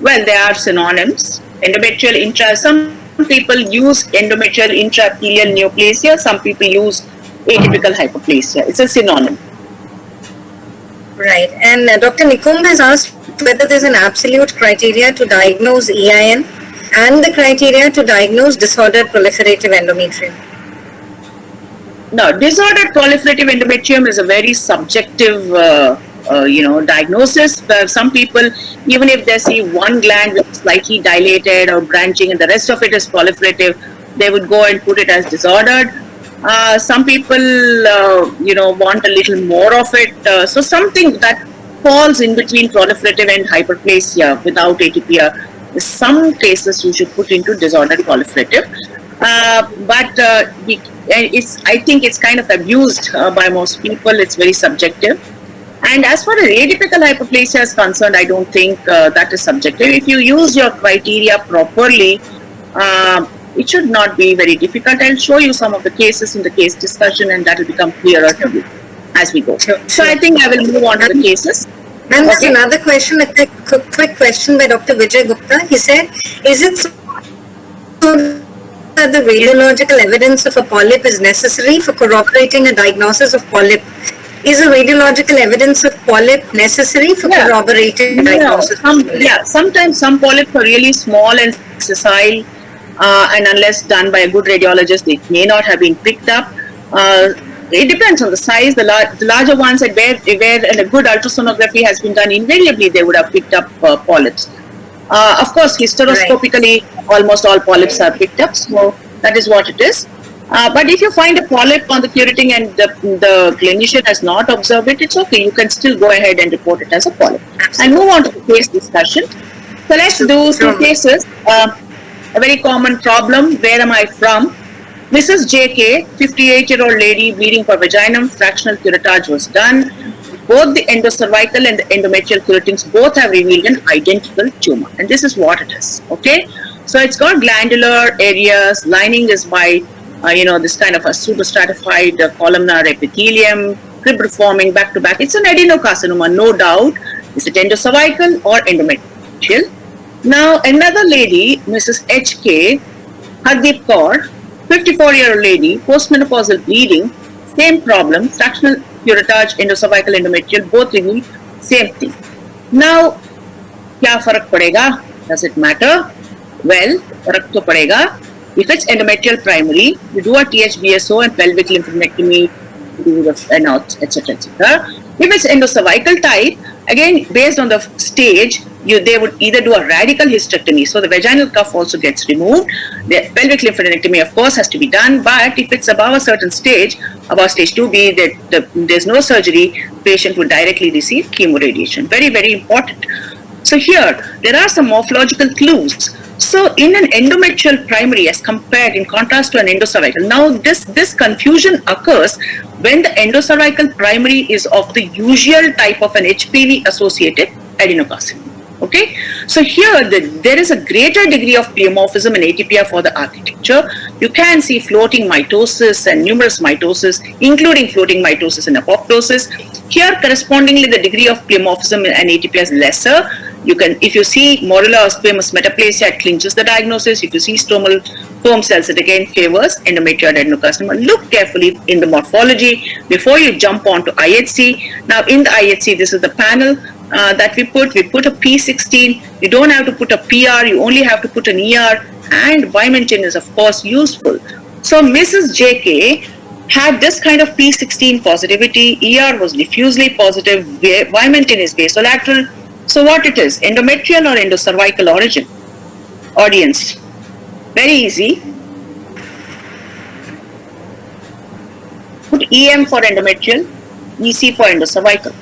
Well, they are synonyms. Some people use endometrial intraepithelial neoplasia, some people use atypical hyperplasia. It's a synonym. Right. And Dr. Nikumb has asked whether there's an absolute criteria to diagnose EIN and the criteria to diagnose disordered proliferative endometrium. No, disordered proliferative endometrium is a very subjective, diagnosis. Some people, even if they see one gland which is slightly dilated or branching and the rest of it is proliferative, they would go and put it as disordered. Some people, want a little more of it. So something that falls in between proliferative and hyperplasia without atypia. In some cases, you should put into disordered proliferative. I think it's kind of abused by most people. It's very subjective. And as far as atypical hyperplasia is concerned, I don't think that is subjective. If you use your criteria properly, it should not be very difficult. I'll show you some of the cases in the case discussion, and that will become clearer to you as we go. Sure. So I think I will move on to the cases. And there's another question, a quick question by Dr. Vijay Gupta. He said, is it so that the radiological evidence of a polyp is necessary for corroborating a diagnosis of polyp? Is the radiological evidence of polyp necessary for corroborating diagnosis? Sometimes some polyps are really small and sessile, and unless done by a good radiologist, it may not have been picked up. It depends on the size. The larger ones, where a good ultrasonography has been done, invariably they would have picked up polyps. Of course, hysteroscopically, almost all polyps are picked up, so that is what it is. But if you find a polyp on the curetting and the clinician has not observed it, it's okay. You can still go ahead and report it as a polyp. Absolutely. And move on to the case discussion. So let's do two cases. A very common problem, where am I from? Mrs. J.K., 58-year-old lady, bleeding for vaginum, fractional curettage was done. Both the endocervical and the endometrial curettings both have revealed an identical tumor. And this is what it is, okay? So it's got glandular areas, lining is by, this kind of a pseudostratified columnar epithelium, crib forming back to back. It's an adenocarcinoma, no doubt. Is it endocervical or endometrial? Now, another lady, Mrs. H.K., Hardeep Kaur, 54-year-old lady, postmenopausal bleeding, same problem, fractional curettage, endocervical endometrial, both reveal same thing. Now, क्या फर्क पड़ेगा? Does it matter? Well, फर्क तो पड़ेगा. If it's endometrial primary, you do a THBSO and pelvic lymphadenectomy, do the etc. etc. If it's endocervical type, again based on the stage, they would either do a radical hysterectomy, so the vaginal cuff also gets removed. The pelvic lymphadenectomy, of course, has to be done. But if it's above a certain stage, above stage 2B, there's no surgery, patient will directly receive chemoradiation. Very, very important. So here, there are some morphological clues. So in an endometrial primary as compared in contrast to an endocervical, now this confusion occurs when the endocervical primary is of the usual type of an HPV associated adenocarcinoma. Okay, so here there is a greater degree of pleomorphism in atypia for the architecture. You can see floating mitosis and numerous mitosis, including floating mitosis and apoptosis. Here, correspondingly, the degree of pleomorphism and atypia is lesser. You can, if you see modular or squamous metaplasia, it clinches the diagnosis. If you see stomal foam cells, it again favors endometrial adenocarcinoma. Look carefully in the morphology before you jump on to IHC. Now, in the IHC, this is the panel that we put a P16. You don't have to put a PR, you only have to put an ER, and Vimentin is, of course, useful. So, Mrs. JK had this kind of P16 positivity, ER was diffusely positive, Vimentin is basolateral. So what it is, endometrial or endocervical origin? Audience, very easy. Put EM for endometrial, EC for endocervical.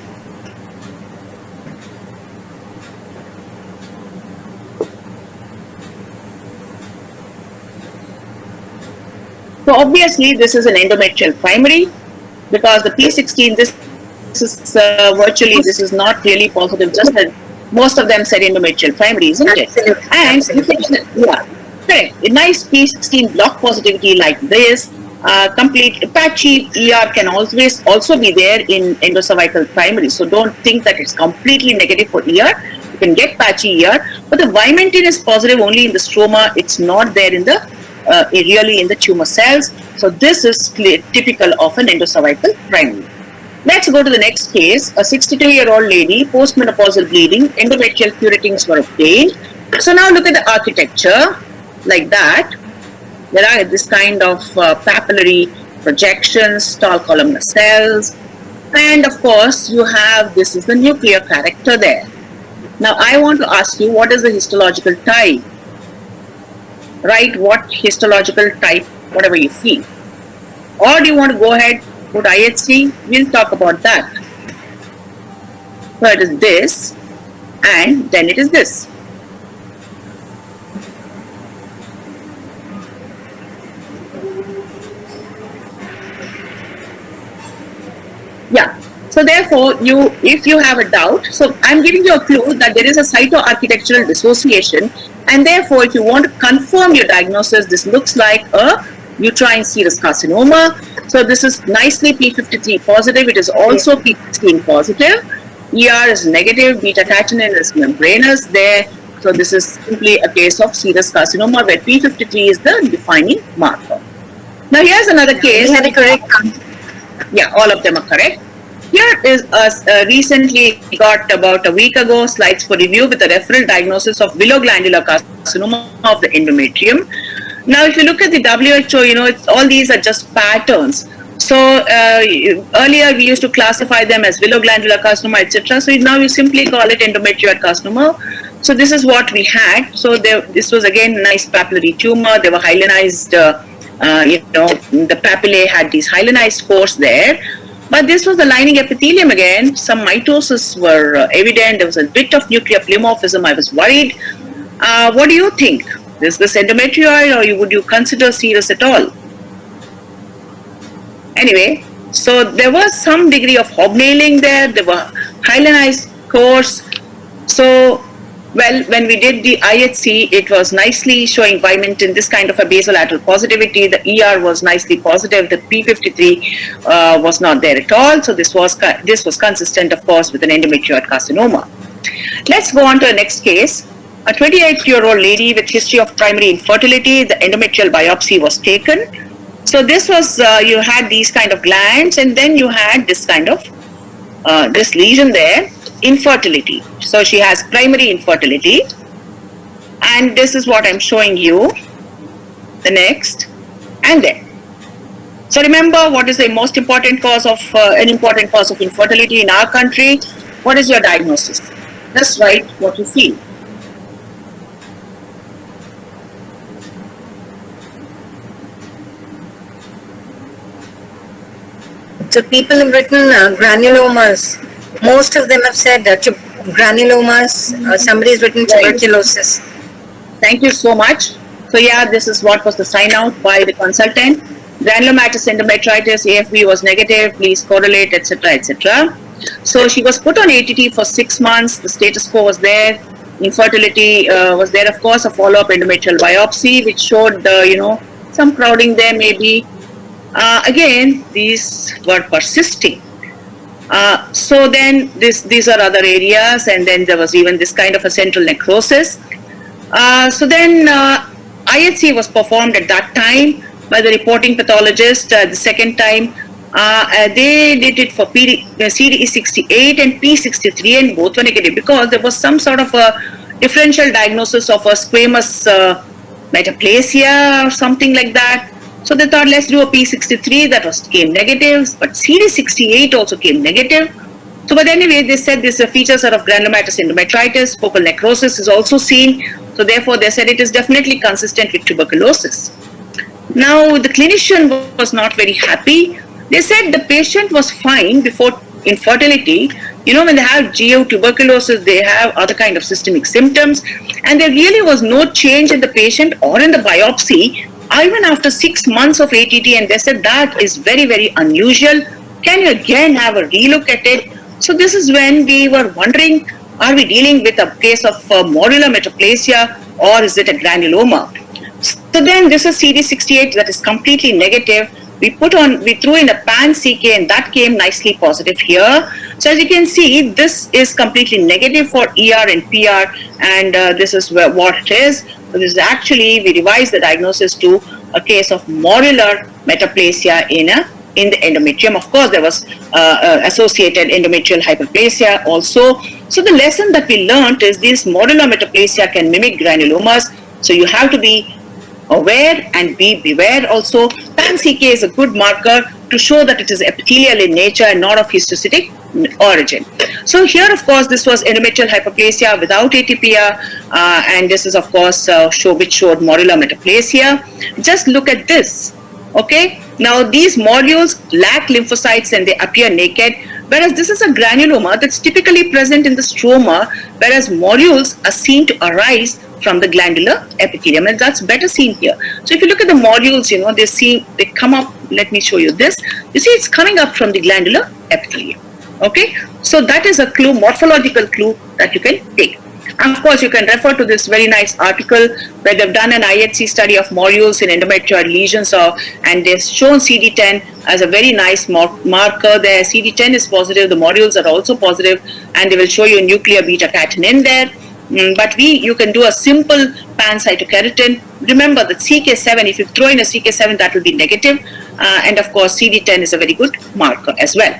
So obviously this is an endometrial primary because the P16, this is virtually, this is not really positive, just that most of them said endometrial primary, isn't it? And yeah, correct. A nice P16 block positivity like this, complete patchy ER can always also be there in endocervical primary. So don't think that it's completely negative for ER. You can get patchy ER, but the Vimentin is positive only in the stroma. It's not there in the really in the tumor cells. So this is typical of an endocervical primary. Let's go to the next case. A 62-year-old lady, postmenopausal bleeding, endometrial curettings were obtained. So now look at the architecture like that. There are this kind of papillary projections, tall columnar cells, and of course you have, this is the nuclear character there. Now I want to ask you, what is the histological type? Write what histological type, whatever you feel. Or do you want to go ahead, put IHC? We'll talk about that. So it is this, and then it is this. Yeah. So therefore, if you have a doubt, so I'm giving you a clue that there is a cytoarchitectural dissociation, and therefore, if you want to confirm your diagnosis, this looks like a uterine serous carcinoma. So this is nicely P53 positive. It is also P16 positive. ER is negative. Beta-catenin is membranous there. So this is simply a case of serous carcinoma where P53 is the defining marker. Now here's another case. We had a correct answer. Yeah, all of them are correct. Here is recently got about a week ago slides for review with a referral diagnosis of viloglandular carcinoma of the endometrium. Now, if you look at the WHO, all these are just patterns. So earlier we used to classify them as viloglandular carcinoma, etc. So now you simply call it endometrial carcinoma. So this is what we had. So this was again nice papillary tumor. They were hyalinized. The papillae had these hyalinized pores there. But this was the lining epithelium again. Some mitosis were evident. There was a bit of nuclear pleomorphism. I was worried. What do you think? Is this endometrioid, or would you consider serous at all? Anyway, so there was some degree of hobnailing there. There were hyalinized cores. So, well, when we did the IHC, it was nicely showing Vimentin, this kind of a basolateral positivity. The ER was nicely positive. The P53 was not there at all. So this was consistent, of course, with an endometrioid carcinoma. Let's go on to the next case. A 28-year-old lady with history of primary infertility. The endometrial biopsy was taken. So this was, you had these kind of glands, and then you had this kind of, this lesion there, infertility. So she has primary infertility. And this is what I'm showing you, the next, and then. So remember, what is the most important cause of, an important cause of infertility in our country? What is your diagnosis? Just write what you feel. So people have written granulomas. Most of them have said granulomas. Somebody's written tuberculosis. Thank you so much. So yeah, this is what was the sign out by the consultant. Granulomatous endometritis, AFB was negative, please correlate, etc., etc. So she was put on ATT for 6 months. The status quo was there. Infertility was there, of course. A follow-up endometrial biopsy, which showed, some crowding there maybe. Again, these were persisting. So then these are other areas, and then there was even this kind of a central necrosis. So then IHC was performed at that time by the reporting pathologist. The second time, they did it for CD68 and P63, and both were negative because there was some sort of a differential diagnosis of a squamous metaplasia or something like that. So they thought, let's do a P63, that came negative, but CD68 also came negative. So, but anyway, they said these features are of granulomatous endometritis, focal necrosis is also seen. So therefore, they said it is definitely consistent with tuberculosis. Now, the clinician was not very happy. They said the patient was fine before infertility. When they have GU tuberculosis, they have other kind of systemic symptoms, and there really was no change in the patient or in the biopsy, even after 6 months of ATT, and they said that is very, very unusual. Can you again have a relook at it? So this is when we were wondering, are we dealing with a case of modular metaplasia, or is it a granuloma? So then this is CD68 that is completely negative. We threw in a pan-CK, and that came nicely positive here. So as you can see, this is completely negative for ER and PR, and this is what it is. So this is actually, we revised the diagnosis to a case of modular metaplasia in the endometrium. Of course, there was associated endometrial hyperplasia also. So the lesson that we learned is this modular metaplasia can mimic granulomas. So you have to be aware and beware also. Pan-CK is a good marker to show that it is epithelial in nature and not of histocytic origin. So here, of course, this was endometrial hyperplasia without ATPR, and this is, of course, which showed modular metaplasia. Just look at this. Okay, now these modules lack lymphocytes and they appear naked, whereas this is a granuloma that's typically present in the stroma, whereas modules are seen to arise from the glandular epithelium, and that's better seen here. So if you look at the modules, they come up. Let me show you this. You see, it's coming up from the glandular epithelium. Okay, so that is a clue, morphological clue that you can take. And of course, you can refer to this very nice article where they've done an IHC study of modules in endometrial lesions, and they've shown CD10 as a very nice marker there. CD10 is positive, the modules are also positive, and they will show you nuclear beta-catenin there. But you can do a simple pan-cytokeratin. Remember that CK7, if you throw in a CK7, that will be negative. And of course, CD10 is a very good marker as well.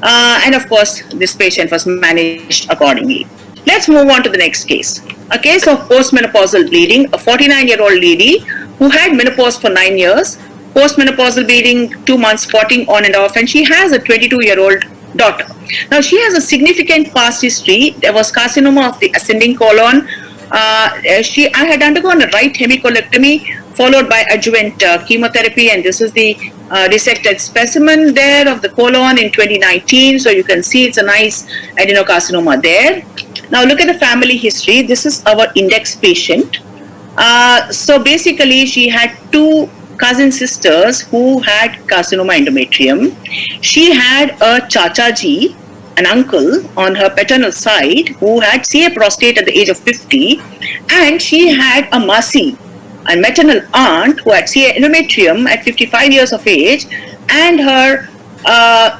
And of course, this patient was managed accordingly. Let's move on to the next case. A case of postmenopausal bleeding, a 49-year-old lady who had menopause for 9 years, postmenopausal bleeding, 2 months spotting on and off, and she has a 22-year-old daughter. Now, she has a significant past history. There was carcinoma of the ascending colon. I had undergone a right hemicolectomy followed by adjuvant chemotherapy, and this is the resected specimen there of the colon in 2019. So you can see it's a nice adenocarcinoma there. Now look at the family history. This is our index patient. So basically she had 2 cousin sisters who had carcinoma endometrium. She had a chachaji, an uncle on her paternal side, who had CA prostate at the age of 50, and she had a masi, a maternal aunt who had CA endometrium at 55 years of age, and her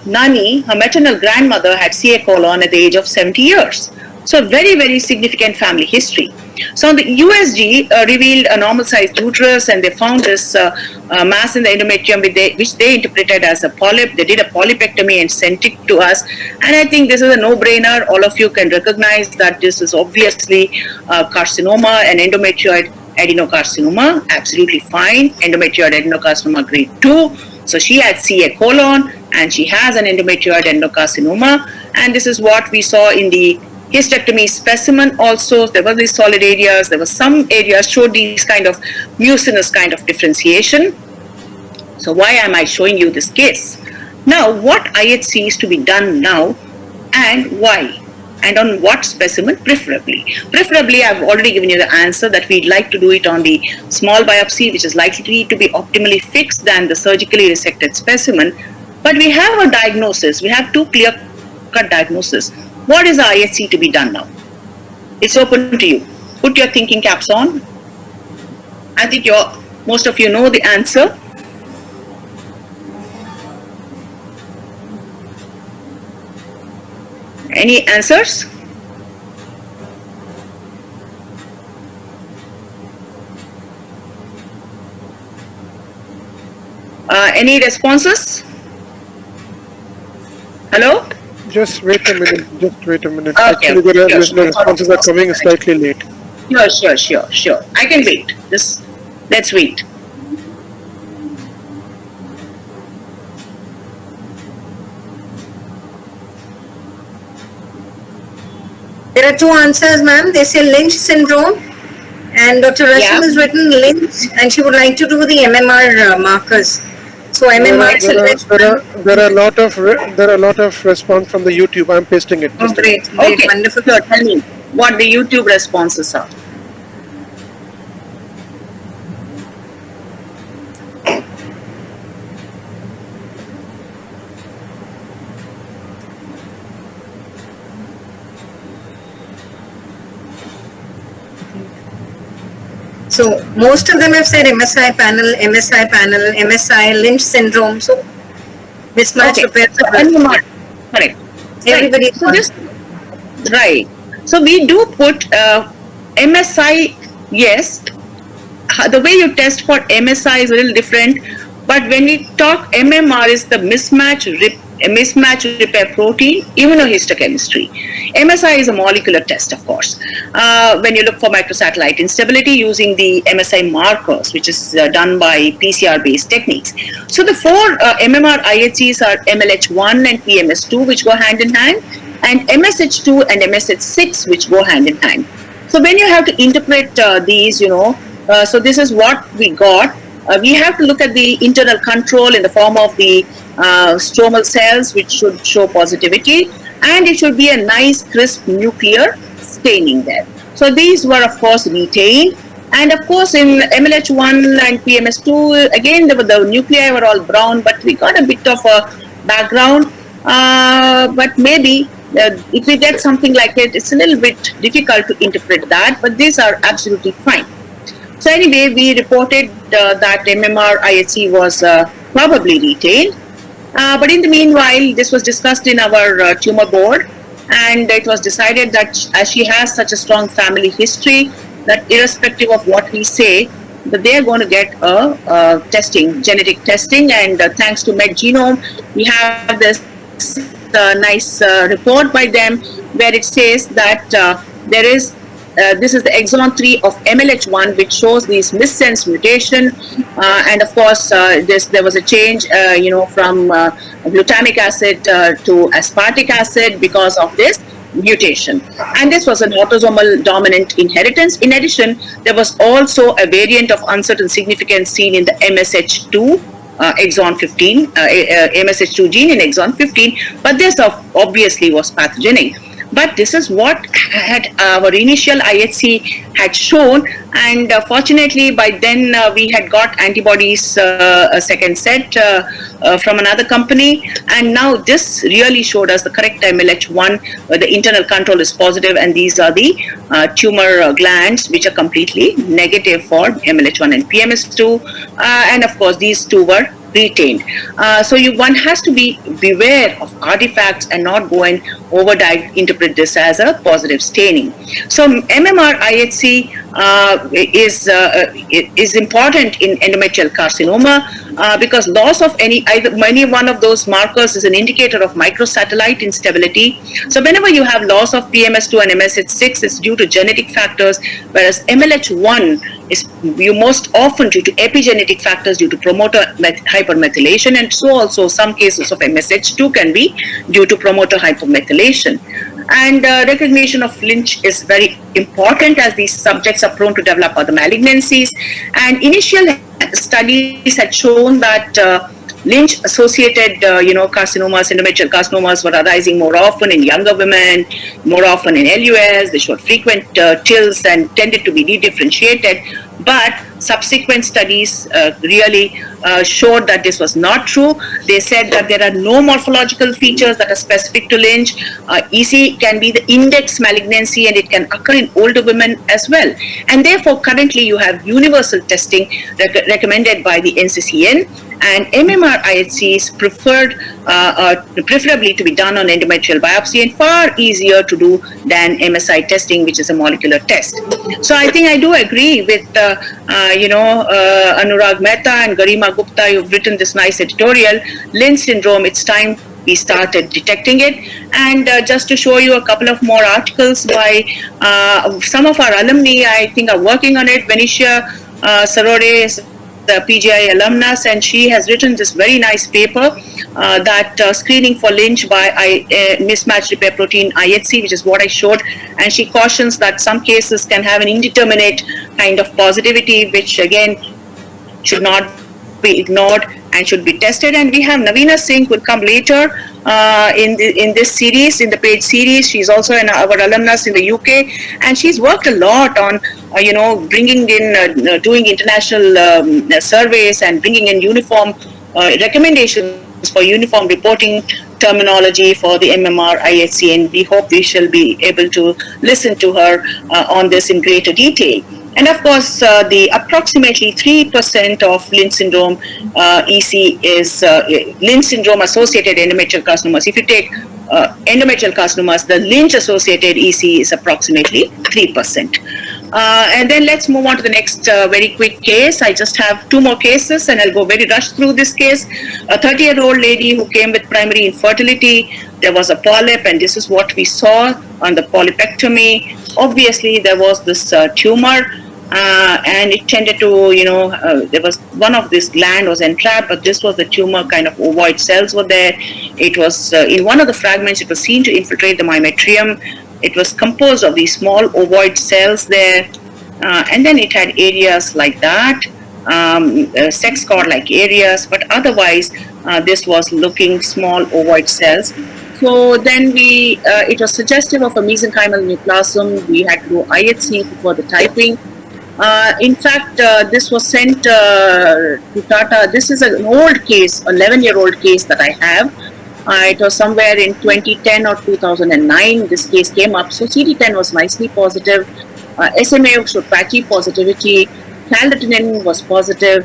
nani, her maternal grandmother, had CA colon at the age of 70 years. So very, very significant family history. So the USG revealed a normal-sized uterus, and they found this mass in the endometrium, which they interpreted as a polyp. They did a polypectomy and sent it to us. And I think this is a no-brainer. All of you can recognize that this is obviously carcinoma, an endometrioid adenocarcinoma, absolutely fine. Endometrioid adenocarcinoma grade 2. So she had CA colon, and she has an endometrioid adenocarcinoma. And this is what we saw in the hysterectomy specimen also. There were these solid areas. There were some areas showed these kind of mucinous kind of differentiation. So why am I showing you this case? Now, what IHC is to be done now, and why? And on what specimen preferably? Preferably, I've already given you the answer that we'd like to do it on the small biopsy, which is likely to be optimally fixed than the surgically resected specimen. But we have a diagnosis. We have two clear-cut diagnoses. What is the IHC to be done now? It's open to you. Put your thinking caps on. I think most of you know the answer. Any answers? Any responses? Hello? Just wait a minute. Okay. Actually, the responses are coming slightly late. Sure. I can wait. Let's wait. There are two answers, ma'am. They say Lynch syndrome, and Dr. Rashim has written Lynch, and she would like to do the MMR markers. So MMR there are a lot of response from the YouTube. I'm pasting it. Oh, great, Okay. wonderful. Sure, tell me what the YouTube responses are. So most of them have said MSI panel, MSI, Lynch syndrome. So mismatch repair. MMR. Correct. Everybody. So this, right. So we do put MSI, yes. The way you test for MSI is a little different, but when we talk MMR is the mismatch repair protein immunohistochemistry. MSI is a molecular test, of course. When you look for microsatellite instability using the MSI markers, which is done by PCR-based techniques. So the four MMR IHCs are MLH1 and PMS2, which go hand in hand, and MSH2 and MSH6, which go hand in hand. So when you have to interpret these, so this is what we got. We have to look at the internal control in the form of the stromal cells, which should show positivity, and it should be a nice crisp nuclear staining there. So these were of course retained, and of course in MLH1 and PMS2 again the nuclei were all brown, but we got a bit of a background, but maybe if we get something like it, it's a little bit difficult to interpret that, but these are absolutely fine. So anyway, we reported that MMR IHC was probably retained. But in the meanwhile, this was discussed in our tumor board, and it was decided that as she has such a strong family history, that irrespective of what we say, that they are going to get a genetic testing, and thanks to MedGenome, we have this nice report by them where it says that there is this is the exon 3 of MLH1, which shows these missense mutation, and of course there was a change from glutamic acid to aspartic acid because of this mutation, and this was an autosomal dominant inheritance. In addition, there was also a variant of uncertain significance seen in the MSH2 exon 15, MSH2 gene in exon 15, but this obviously was pathogenic. But this is what had our initial IHC had shown, and fortunately by then we had got antibodies, a second set from another company, and now this really showed us the correct MLH1 where the internal control is positive, and these are the tumor glands which are completely negative for MLH1 and PMS2, and of course these two were retained. So one has to beware of artifacts and not go and interpret this as a positive staining. So MMR IHC is important in endometrial carcinoma because loss of any one of those markers is an indicator of microsatellite instability. So whenever you have loss of PMS2 and MSH6, it's due to genetic factors, whereas MLH1 is most often due to epigenetic factors due to promoter hypermethylation, and so also some cases of MSH2 can be due to promoter hypermethylation. And recognition of Lynch is very important as these subjects are prone to develop other malignancies. And initial studies had shown that Lynch-associated, carcinomas, endometrial carcinomas were arising more often in younger women, more often in LUS. They showed frequent chills and tended to be dedifferentiated. But subsequent studies really showed that this was not true. They said that there are no morphological features that are specific to Lynch. EC can be the index malignancy and it can occur in older women as well. And therefore, currently you have universal testing recommended by the NCCN, and MMR IHC is preferably to be done on endometrial biopsy and far easier to do than MSI testing, which is a molecular test. So I think I do agree with Anurag Mehta and Garima Gupta. You've written this nice editorial. Lynch syndrome, it's time we started detecting it. And just to show you a couple of more articles by some of our alumni, I think are working on it. Venetia Sarore is the PGI alumnus, and she has written this very nice paper that screening for Lynch by mismatched repair protein IHC, which is what I showed, and she cautions that some cases can have an indeterminate kind of positivity, which again should not be ignored and should be tested. And we have Navina Singh, who will come later in this series, in the page series. She's also our alumnus in the UK, and she's worked a lot on bringing in, doing international surveys and bringing in uniform recommendations for uniform reporting terminology for the MMR IHC, and we hope we shall be able to listen to her on this in greater detail. And of course, the approximately 3% of Lynch syndrome EC is Lynch syndrome associated endometrial carcinomas. If you take endometrial carcinomas, the Lynch associated EC is approximately 3%. And then let's move on to the next very quick case. I just have two more cases and I'll go very rush through this case. A 30-year-old lady who came with primary infertility. There was a polyp, and this is what we saw on the polypectomy. Obviously, there was this tumor. And it tended to, there was one of this gland was entrapped, but this was the tumor, kind of ovoid cells were there. It was in one of the fragments, it was seen to infiltrate the myometrium. It was composed of these small ovoid cells there. And then it had areas like that, sex cord-like areas, but otherwise this was looking small ovoid cells. So then it was suggestive of a mesenchymal neoplasm. We had to do IHC for the typing. In fact, this was sent to Tata. This is an old case, 11-year-old case that I have. It was somewhere in 2010 or 2009. This case came up. So CD10 was nicely positive. SMA showed patchy positivity. Calcitonin was positive.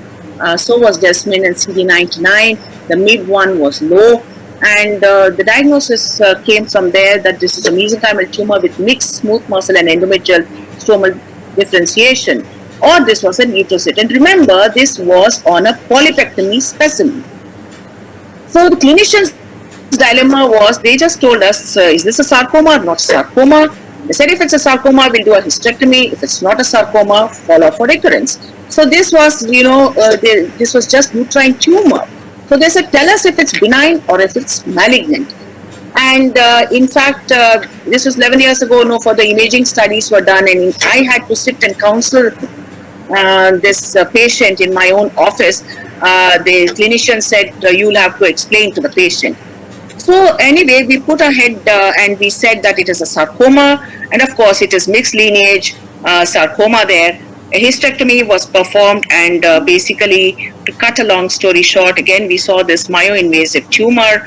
So was Desmin and CD99. The MIB1 was low. And the diagnosis came from there that this is a mesenchymal tumor with mixed smooth muscle and endometrial stromal differentiation, or this was a neutrocyte. And remember, this was on a polypectomy specimen. So the clinician's dilemma was, they just told us, is this a sarcoma or not sarcoma? They said if it's a sarcoma, we'll do a hysterectomy. If it's not a sarcoma, follow for recurrence. So this was, this was just uterine tumor. So they said, tell us if it's benign or if it's malignant. And in fact, this was 11 years ago, no further imaging studies were done, and I had to sit and counsel this patient in my own office. The clinician said, you'll have to explain to the patient. So anyway, we put ahead and we said that it is a sarcoma, and of course it is mixed lineage sarcoma there. A hysterectomy was performed, and basically, to cut a long story short, again we saw this myoinvasive tumor,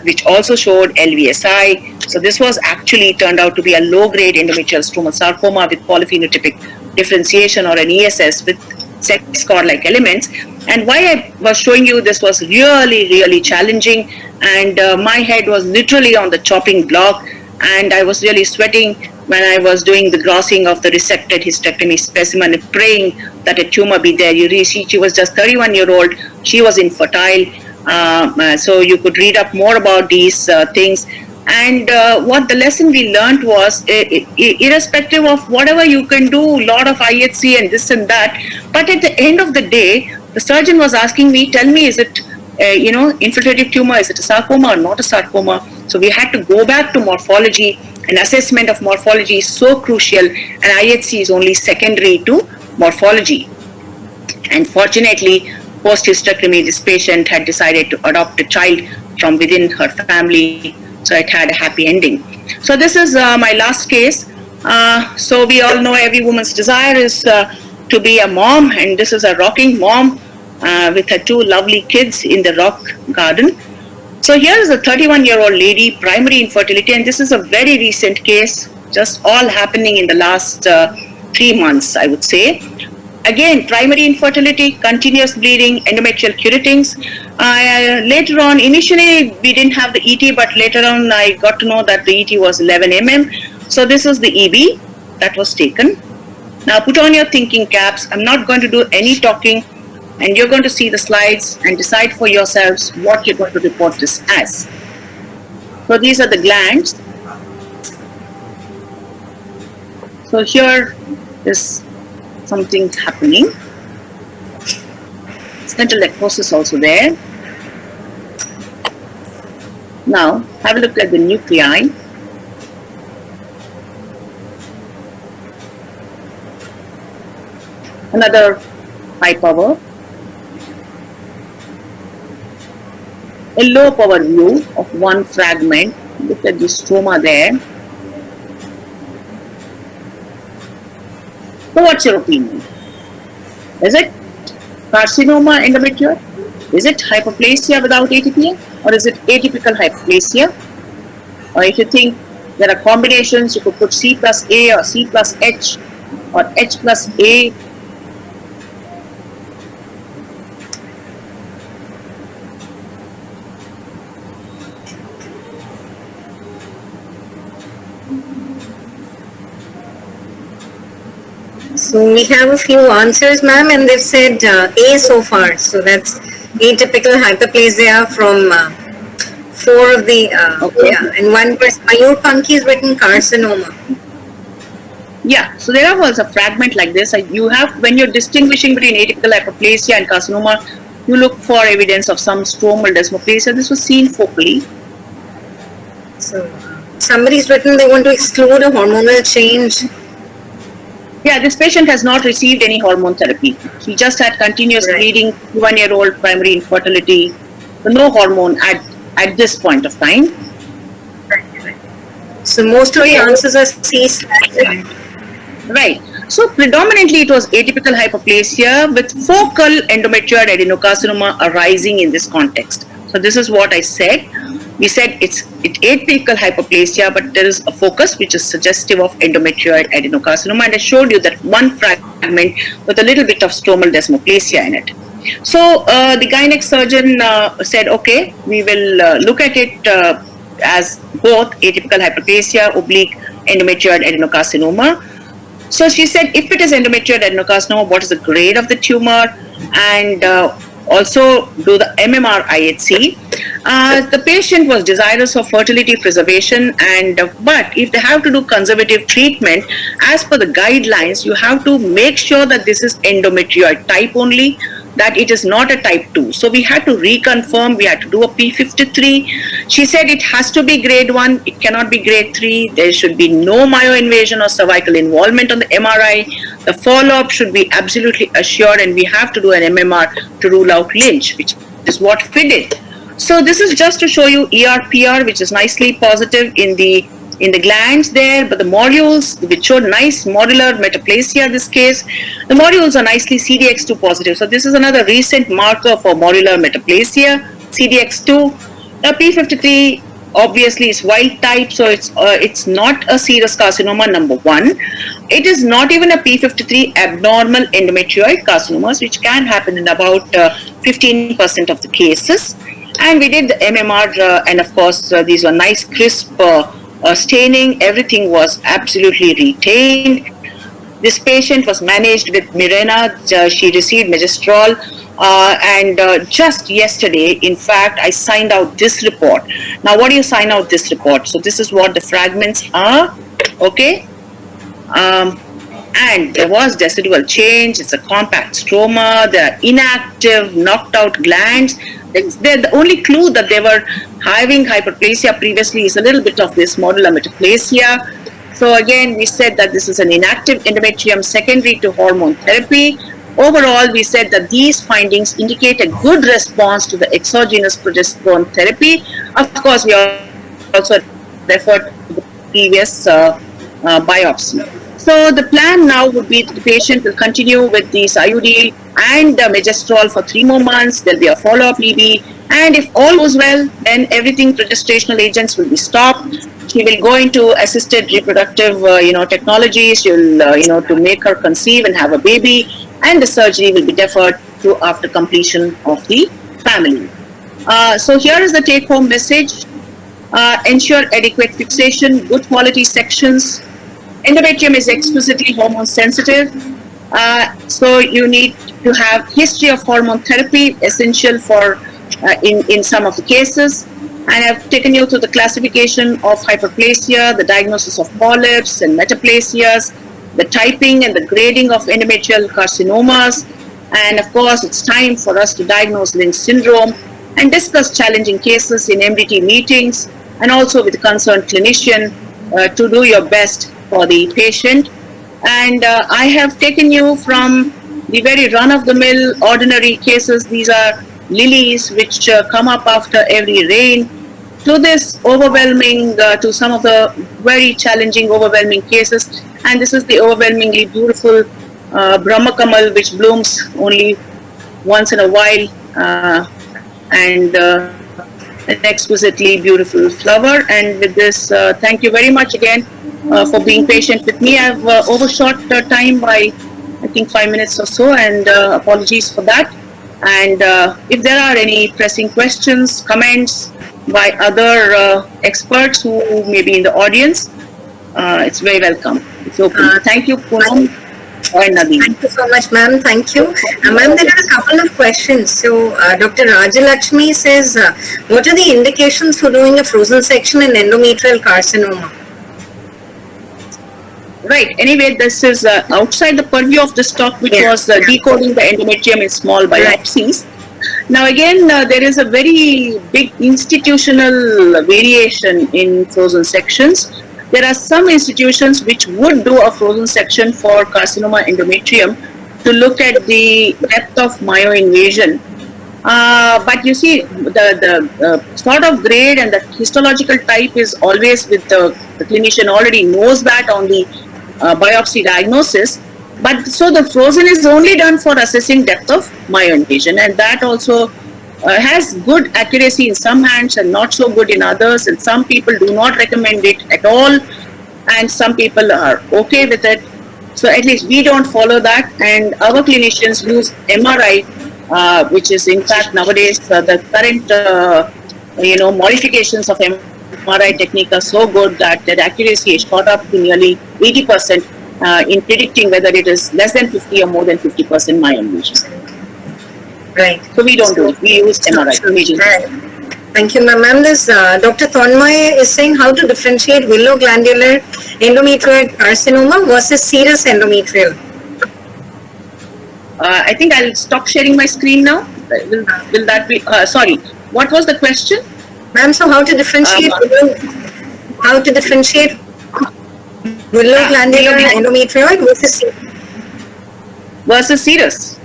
which also showed LVSI. So this was actually turned out to be a low-grade endometrial stromal sarcoma with polyphenotypic differentiation, or an ESS with sex cord-like elements. And why I was showing you this was really, really challenging, and my head was literally on the chopping block, and I was really sweating when I was doing the grossing of the resected hysterectomy specimen and praying that a tumor be there. She was just 31-year-old. She was infertile. So you could read up more about these things. And what the lesson we learned was, irrespective of whatever you can do, a lot of IHC and this and that, but at the end of the day, the surgeon was asking me, tell me, is it, infiltrative tumor, is it a sarcoma or not a sarcoma? So we had to go back to morphology, and assessment of morphology is so crucial, and IHC is only secondary to morphology. And fortunately, post-hysterectomy, this patient had decided to adopt a child from within her family, so it had a happy ending. So this is my last case. So we all know every woman's desire is to be a mom, and this is a rocking mom with her two lovely kids in the rock garden. So here is a 31-year-old lady, primary infertility, and this is a very recent case, just all happening in the last 3 months, I would say. Again, primary infertility, continuous bleeding, endometrial curettings. Later on, initially we didn't have the ET, but later on I got to know that the ET was 11 mm. So this is the EB that was taken. Now put on your thinking caps. I'm not going to do any talking, and you're going to see the slides and decide for yourselves what you're going to report this as. So these are the glands. So here is something happening. Central necrosis also there. Now have a look at the nuclei. Another high power. A low power view of one fragment. Look at the stroma there. So what's your opinion? Is it carcinoma endometrium? Is it hyperplasia without ATPA? Or is it atypical hyperplasia? Or if you think there are combinations, you could put C plus A or C plus H or H plus A. So we have a few answers, ma'am, and they've said A so far. So that's atypical hyperplasia from 4 of the, Okay. yeah, and one person, Mayur Panki is written carcinoma. Yeah, so there was a fragment like this. You have, when you're distinguishing between atypical hyperplasia and carcinoma, you look for evidence of some stromal desmoplasia. This was seen focally. So somebody's written they want to exclude a hormonal change. Yeah, this patient has not received any hormone therapy. She just had continuous bleeding, 1-year-old primary infertility, so no hormone at this point of time. So most of the answers are C. Right. So predominantly it was atypical hyperplasia with focal endometrial adenocarcinoma arising in this context. So this is what I said. We said it's atypical hyperplasia, but there is a focus which is suggestive of endometrial adenocarcinoma, and I showed you that one fragment with a little bit of stromal desmoplasia in it. So the gynec surgeon said, okay, we will look at it as both atypical hyperplasia oblique endometrial adenocarcinoma. So she said, if it is endometrial adenocarcinoma, what is the grade of the tumor, and also do the MMR IHC. The patient was desirous of fertility preservation, but if they have to do conservative treatment, as per the guidelines, you have to make sure that this is endometrioid type only, that it is not a type 2. So we had to reconfirm, we had to do a P53. She said it has to be grade 1, it cannot be grade 3. There should be no myoinvasion or cervical involvement on the MRI. The follow-up should be absolutely assured, and we have to do an MMR to rule out Lynch, which is what we did. So this is just to show you ER-PR, which is nicely positive in the glands there, but the modules, which showed nice modular metaplasia this case, the modules are nicely CDX2 positive. So this is another recent marker for modular metaplasia, CDX2. The P53 obviously it's wild type, so it's not a serous carcinoma, number one. It is not even a P53 abnormal endometrioid carcinomas, which can happen in about 15% of the cases. And we did the MMR, and of course these were nice crisp staining. Everything was absolutely retained. This patient was managed with Mirena. She received Megestrol. And just yesterday, in fact, I signed out this report. Now, what do you sign out this report? So this is what the fragments are, okay? And there was decidual change. It's a compact stroma. There are inactive, knocked out glands. The only clue that they were having hyperplasia previously is a little bit of this modular metaplasia. So again, we said that this is an inactive endometrium secondary to hormone therapy. Overall, we said that these findings indicate a good response to the exogenous progesterone therapy. Of course, we also referred to the previous biopsy. So the plan now would be the patient will continue with these IUD and Megestrol for 3 more months. There'll be a follow-up EB, and if all goes well, then everything progestational agents will be stopped. She will go into assisted reproductive, technologies. She'll, to make her conceive and have a baby, and the surgery will be deferred to after completion of the family. So here is the take-home message. Ensure adequate fixation, good quality sections. Endometrium is exquisitely hormone sensitive, so you need to have history of hormone therapy, essential for in some of the cases. And I've taken you through the classification of hyperplasia, the diagnosis of polyps and metaplasias, the typing and the grading of endometrial carcinomas, and of course it's time for us to diagnose Lynch syndrome and discuss challenging cases in MDT meetings, and also with the concerned clinician to do your best for the patient. And I have taken you from the very run-of-the-mill ordinary cases. These are lilies which come up after every rain, to this overwhelming, to some of the very challenging, overwhelming cases. And this is the overwhelmingly beautiful Brahma Kamal, which blooms only once in a while, and an exquisitely beautiful flower. And with this, thank you very much again for being patient with me. I've overshot time by, I think, 5 minutes or so, and apologies for that. And if there are any pressing questions, comments by other experts who may be in the audience, it's very welcome. It's open. Thank you, Poonam and Nadine. Thank you so much, ma'am. Thank you. Ma'am, there are a couple of questions. So, Dr. Rajalakshmi says, what are the indications for doing a frozen section in endometrial carcinoma? Right. Anyway, this is outside the purview of this talk, which was decoding the endometrium in small biopsies. Now, again, there is a very big institutional variation in frozen sections. There are some institutions which would do a frozen section for carcinoma endometrium to look at the depth of myoinvasion. But you see, the sort of grade and the histological type is always with the clinician already knows that on the biopsy diagnosis. But so the frozen is only done for assessing depth of myoinvasion, and that also has good accuracy in some hands and not so good in others, and some people do not recommend it at all, and some people are okay with it. So at least we don't follow that, and our clinicians use MRI, which is in fact nowadays the current modifications of MRI technique are so good that their accuracy is shot up to nearly 80% in predicting whether it is less than 50 or more than 50% myoinvasion. Right. So we don't do it. We use MRI. Right. Thank you, ma'am. This Dr. Thonmoy is saying how to differentiate willow glandular endometrioid carcinoma versus serous endometrial. I think I'll stop sharing my screen now. Will that be? Sorry. What was the question? Ma'am, so how to differentiate willow glandular endometrioid versus serous?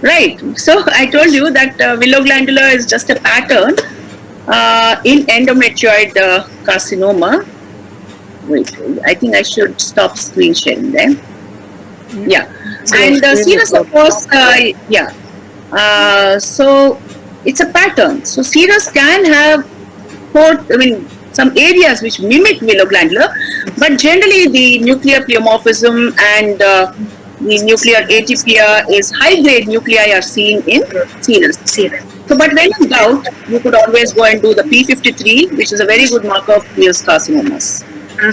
Right. So I told you that willow glandular is just a pattern in endometrioid carcinoma. Wait, I think I should stop screen sharing there. Yeah. And serous, of course, so It's a pattern. So serous can have some areas which mimic viloglandular, but generally the nuclear pleomorphism and the nuclear atypia is high-grade nuclei are seen in serous. So, but when in doubt, you could always go and do the P53, which is a very good marker of serous carcinomas.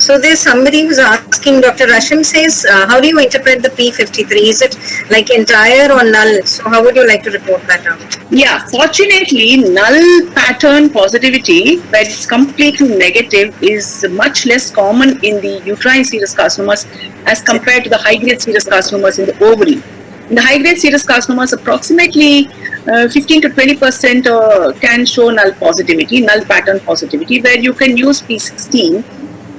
So there's somebody who's asking, Dr. Rashim says, how do you interpret the P53? Is it like entire or null? So how would you like to report that out? Yeah, fortunately, null pattern positivity, where it's completely negative, is much less common in the uterine serous carcinomas as compared to the high-grade serous carcinomas in the ovary. In the high-grade serous carcinomas, approximately 15 to 20% can show null positivity, null pattern positivity, where you can use P16,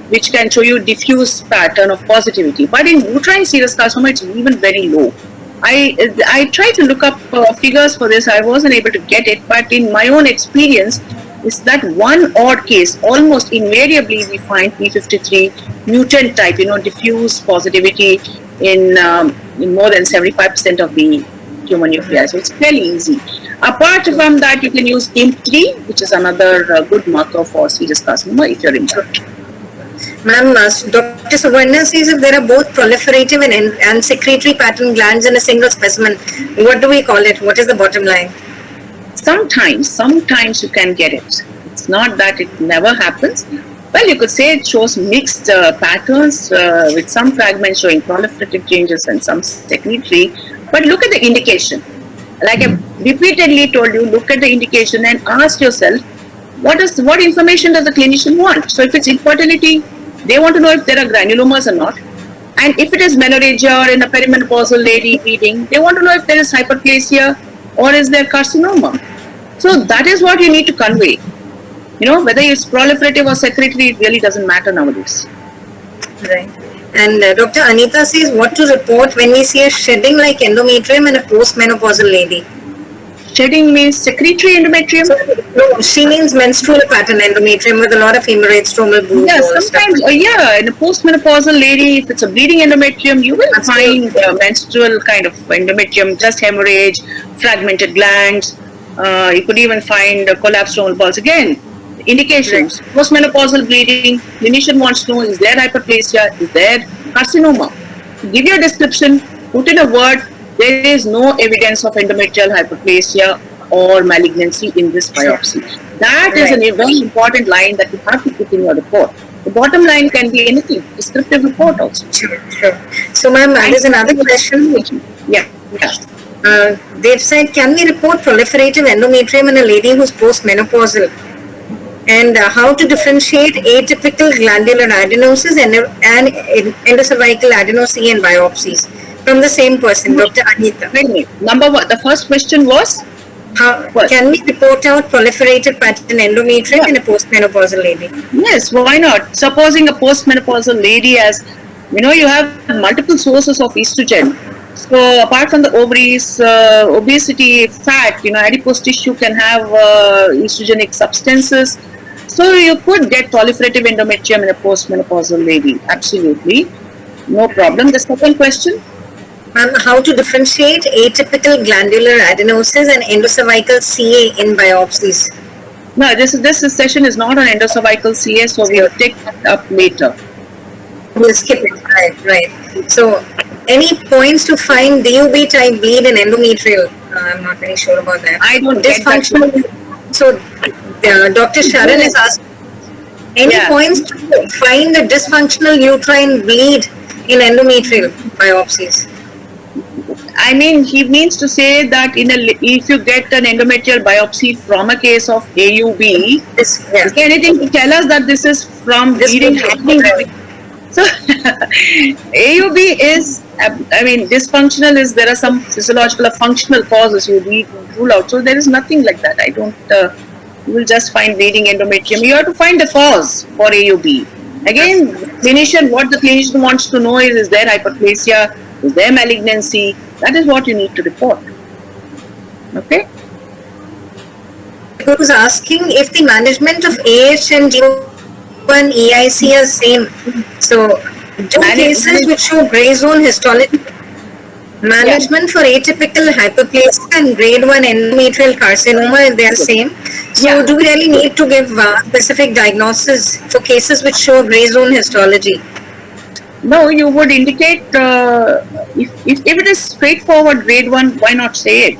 which can show you diffuse pattern of positivity. But in uterine serous carcinoma, it's even very low. I tried to look up figures for this. I wasn't able to get it, but in my own experience, is that one odd case, almost invariably we find P53 mutant type, diffuse positivity in more than 75% of the human nuclei. So it's fairly easy. Apart from that, you can use IMP3, which is another good marker for serous carcinoma if you're interested. Ma'am, Dr. Suvarna says if there are both proliferative and secretory pattern glands in a single specimen, what do we call it? What is the bottom line? Sometimes you can get it. It's not that it never happens. Well, you could say it shows mixed patterns with some fragments showing proliferative changes and some secretory. But look at the indication. Like I repeatedly told you, look at the indication and ask yourself, what information does the clinician want? So if it's infertility, they want to know if there are granulomas or not. And if it is menorrhagia or in a perimenopausal lady bleeding, they want to know if there is hyperplasia or is there carcinoma. So that is what you need to convey. Whether it's proliferative or secretory, it really doesn't matter nowadays. Right. And Dr. Anita says what to report when we see a shedding like endometrium in a postmenopausal lady. Shedding means secretory endometrium? No, she means menstrual pattern endometrium with a lot of hemorrhage, stromal bruise. Yeah, sometimes, in a postmenopausal lady, if it's a bleeding endometrium, you will find menstrual kind of endometrium, just hemorrhage, fragmented glands. You could even find collapsed stromal balls. Again, indications. Right. Postmenopausal bleeding, clinician wants to know, is there hyperplasia, is there carcinoma? Give your description, put in a word. There is no evidence of endometrial hyperplasia or malignancy in this biopsy. That is a very important line that you have to put in your report. The bottom line can be anything, descriptive report also. Sure. So, ma'am, there's another question. Yeah. They've said, can we report proliferative endometrium in a lady who's postmenopausal? And how to differentiate atypical glandular adenosis and endocervical adenosine in biopsies? From the same person, Dr. Anita. Number one, the first question was? Can we report out proliferative pattern endometrium in a postmenopausal lady? Yes, why not? Supposing a postmenopausal lady has, you have multiple sources of estrogen. So apart from the ovaries, obesity, fat, adipose tissue can have estrogenic substances. So you could get proliferative endometrium in a postmenopausal lady. Absolutely. No problem. The second question? How to differentiate atypical glandular adenosis and endocervical CA in biopsies? No, this session is not on endocervical CA, so we'll take that up later. We'll skip it. Right. So, any points to find DUB type bleed in endometrial? I'm not very sure about that. I don't dysfunctional. So, Dr. Sharon is asking, any points to find the dysfunctional uterine bleed in endometrial biopsies? I mean, he means to say that if you get an endometrial biopsy from a case of AUB, is there anything to tell us that this is from bleeding happening? So, AUB is, dysfunctional is, there are some physiological or functional causes you rule out. So, there is nothing like that. You will just find bleeding endometrium. You have to find the cause for AUB. Again, what the clinician wants to know is there hyperplasia, is there malignancy? That is what you need to report. Okay? I was asking if the management of AH and G1 EIC are same. So, do cases which show gray zone histology? Management for atypical hyperplasia and grade 1 endometrial carcinoma, they are the same. So do we really need to give specific diagnosis for cases which show gray zone histology? No, you would indicate if it is straightforward grade 1, why not say it?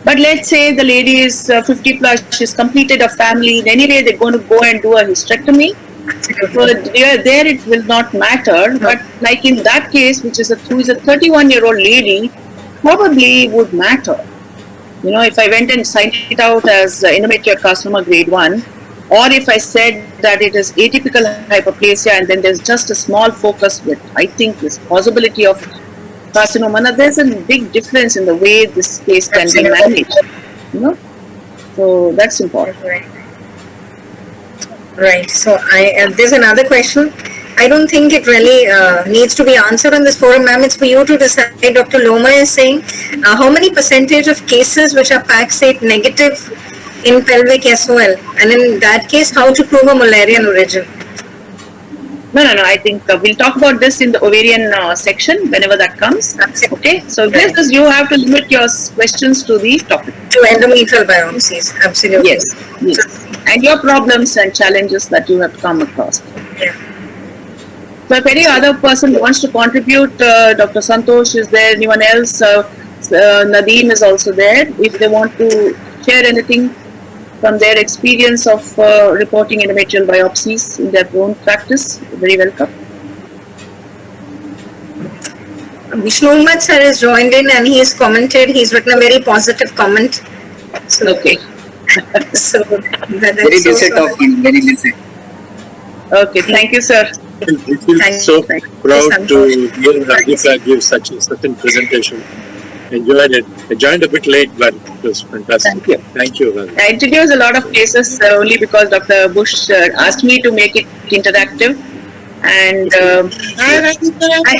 But let's say the lady is 50 plus, she's completed a family, anyway they're going to go and do a hysterectomy. So there it will not matter, but like in that case, who is a 31-year-old lady, probably would matter. You know, if I went and signed it out as endometrial carcinoma grade 1, or if I said that it is atypical hyperplasia and then there's just a small focus with, I think, this possibility of carcinoma, now there's a big difference in the way this case can be managed. You know, so that's important. Right. So there's another question. I don't think it really needs to be answered on this forum, ma'am. It's for you to decide. Dr. Loma is saying, how many percentage of cases which are PAC8 negative in pelvic SOL? And in that case, how to prove a Mullerian origin? No. I think we'll talk about this in the ovarian section whenever that comes. Absolutely. Okay. So this you have to limit your questions to the topic. To endometrial biopsies. Absolutely. Yes. And your problems and challenges that you have come across. Yeah. So if any other person wants to contribute, Dr. Santosh is there, anyone else, Nadeem is also there. If they want to share anything from their experience of reporting endometrial biopsies in their own practice, very welcome. Vishnu sir has joined in and he's commented, he's written a very positive comment. So, okay. So very decent talking, very decent. Okay, thank you, sir. We feel so proud to hear Radhika give such a presentation. Enjoyed it. I joined a bit late, but it was fantastic. Thank you. Thank you. I introduced a lot of cases only because Dr. Bush asked me to make it interactive. And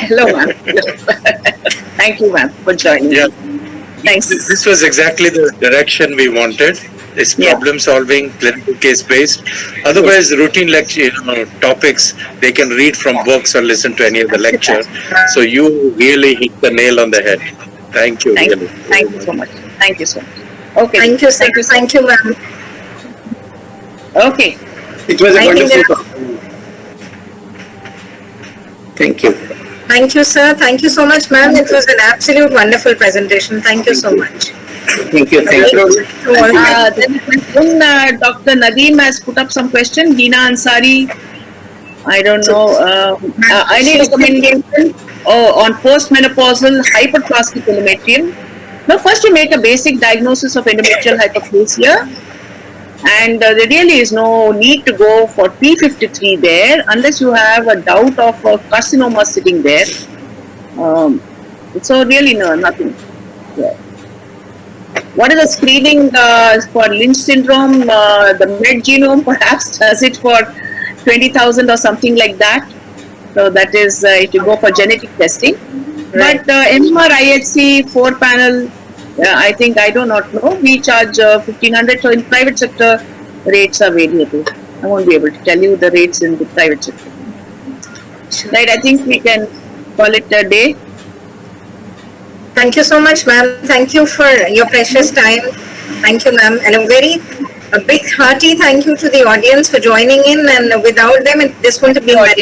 hello, ma'am. Thank you, ma'am, for joining. Yeah. Thanks. This was exactly the direction we wanted. It's problem solving, clinical case based. Otherwise, routine lecture, topics they can read from books or listen to any of the lecture. So you really hit the nail on the head. Thank you. Thank you so much. Thank you so much. Okay. Thank you, sir. Thank you, ma'am. Okay. It was a wonderful talk. Thank you. Thank you, sir. Thank you so much, ma'am. It was an absolute wonderful presentation. Thank you so much. Thank you. Thank you. Then Dr. Nadeem has put up some question. Hina Ansari, I don't know. Any recommendation on postmenopausal hyperplastic endometrium? Now, first you make a basic diagnosis of endometrial hyperplasia, and there really is no need to go for P53 there unless you have a doubt of a carcinoma sitting there. So really nothing. Yeah. What is the screening for Lynch syndrome? The med genome perhaps does it for 20,000 or something like that. So that is if you go for genetic testing. Right. But MMR IHC 4 panel, I think I do not know. We charge 1,500. So in private sector, rates are variable. I won't be able to tell you the rates in the private sector. Right. I think we can call it a day. Thank you so much, ma'am. Thank you for your precious time. Thank you, ma'am. And a big hearty thank you to the audience for joining in. And without them, this wouldn't have been very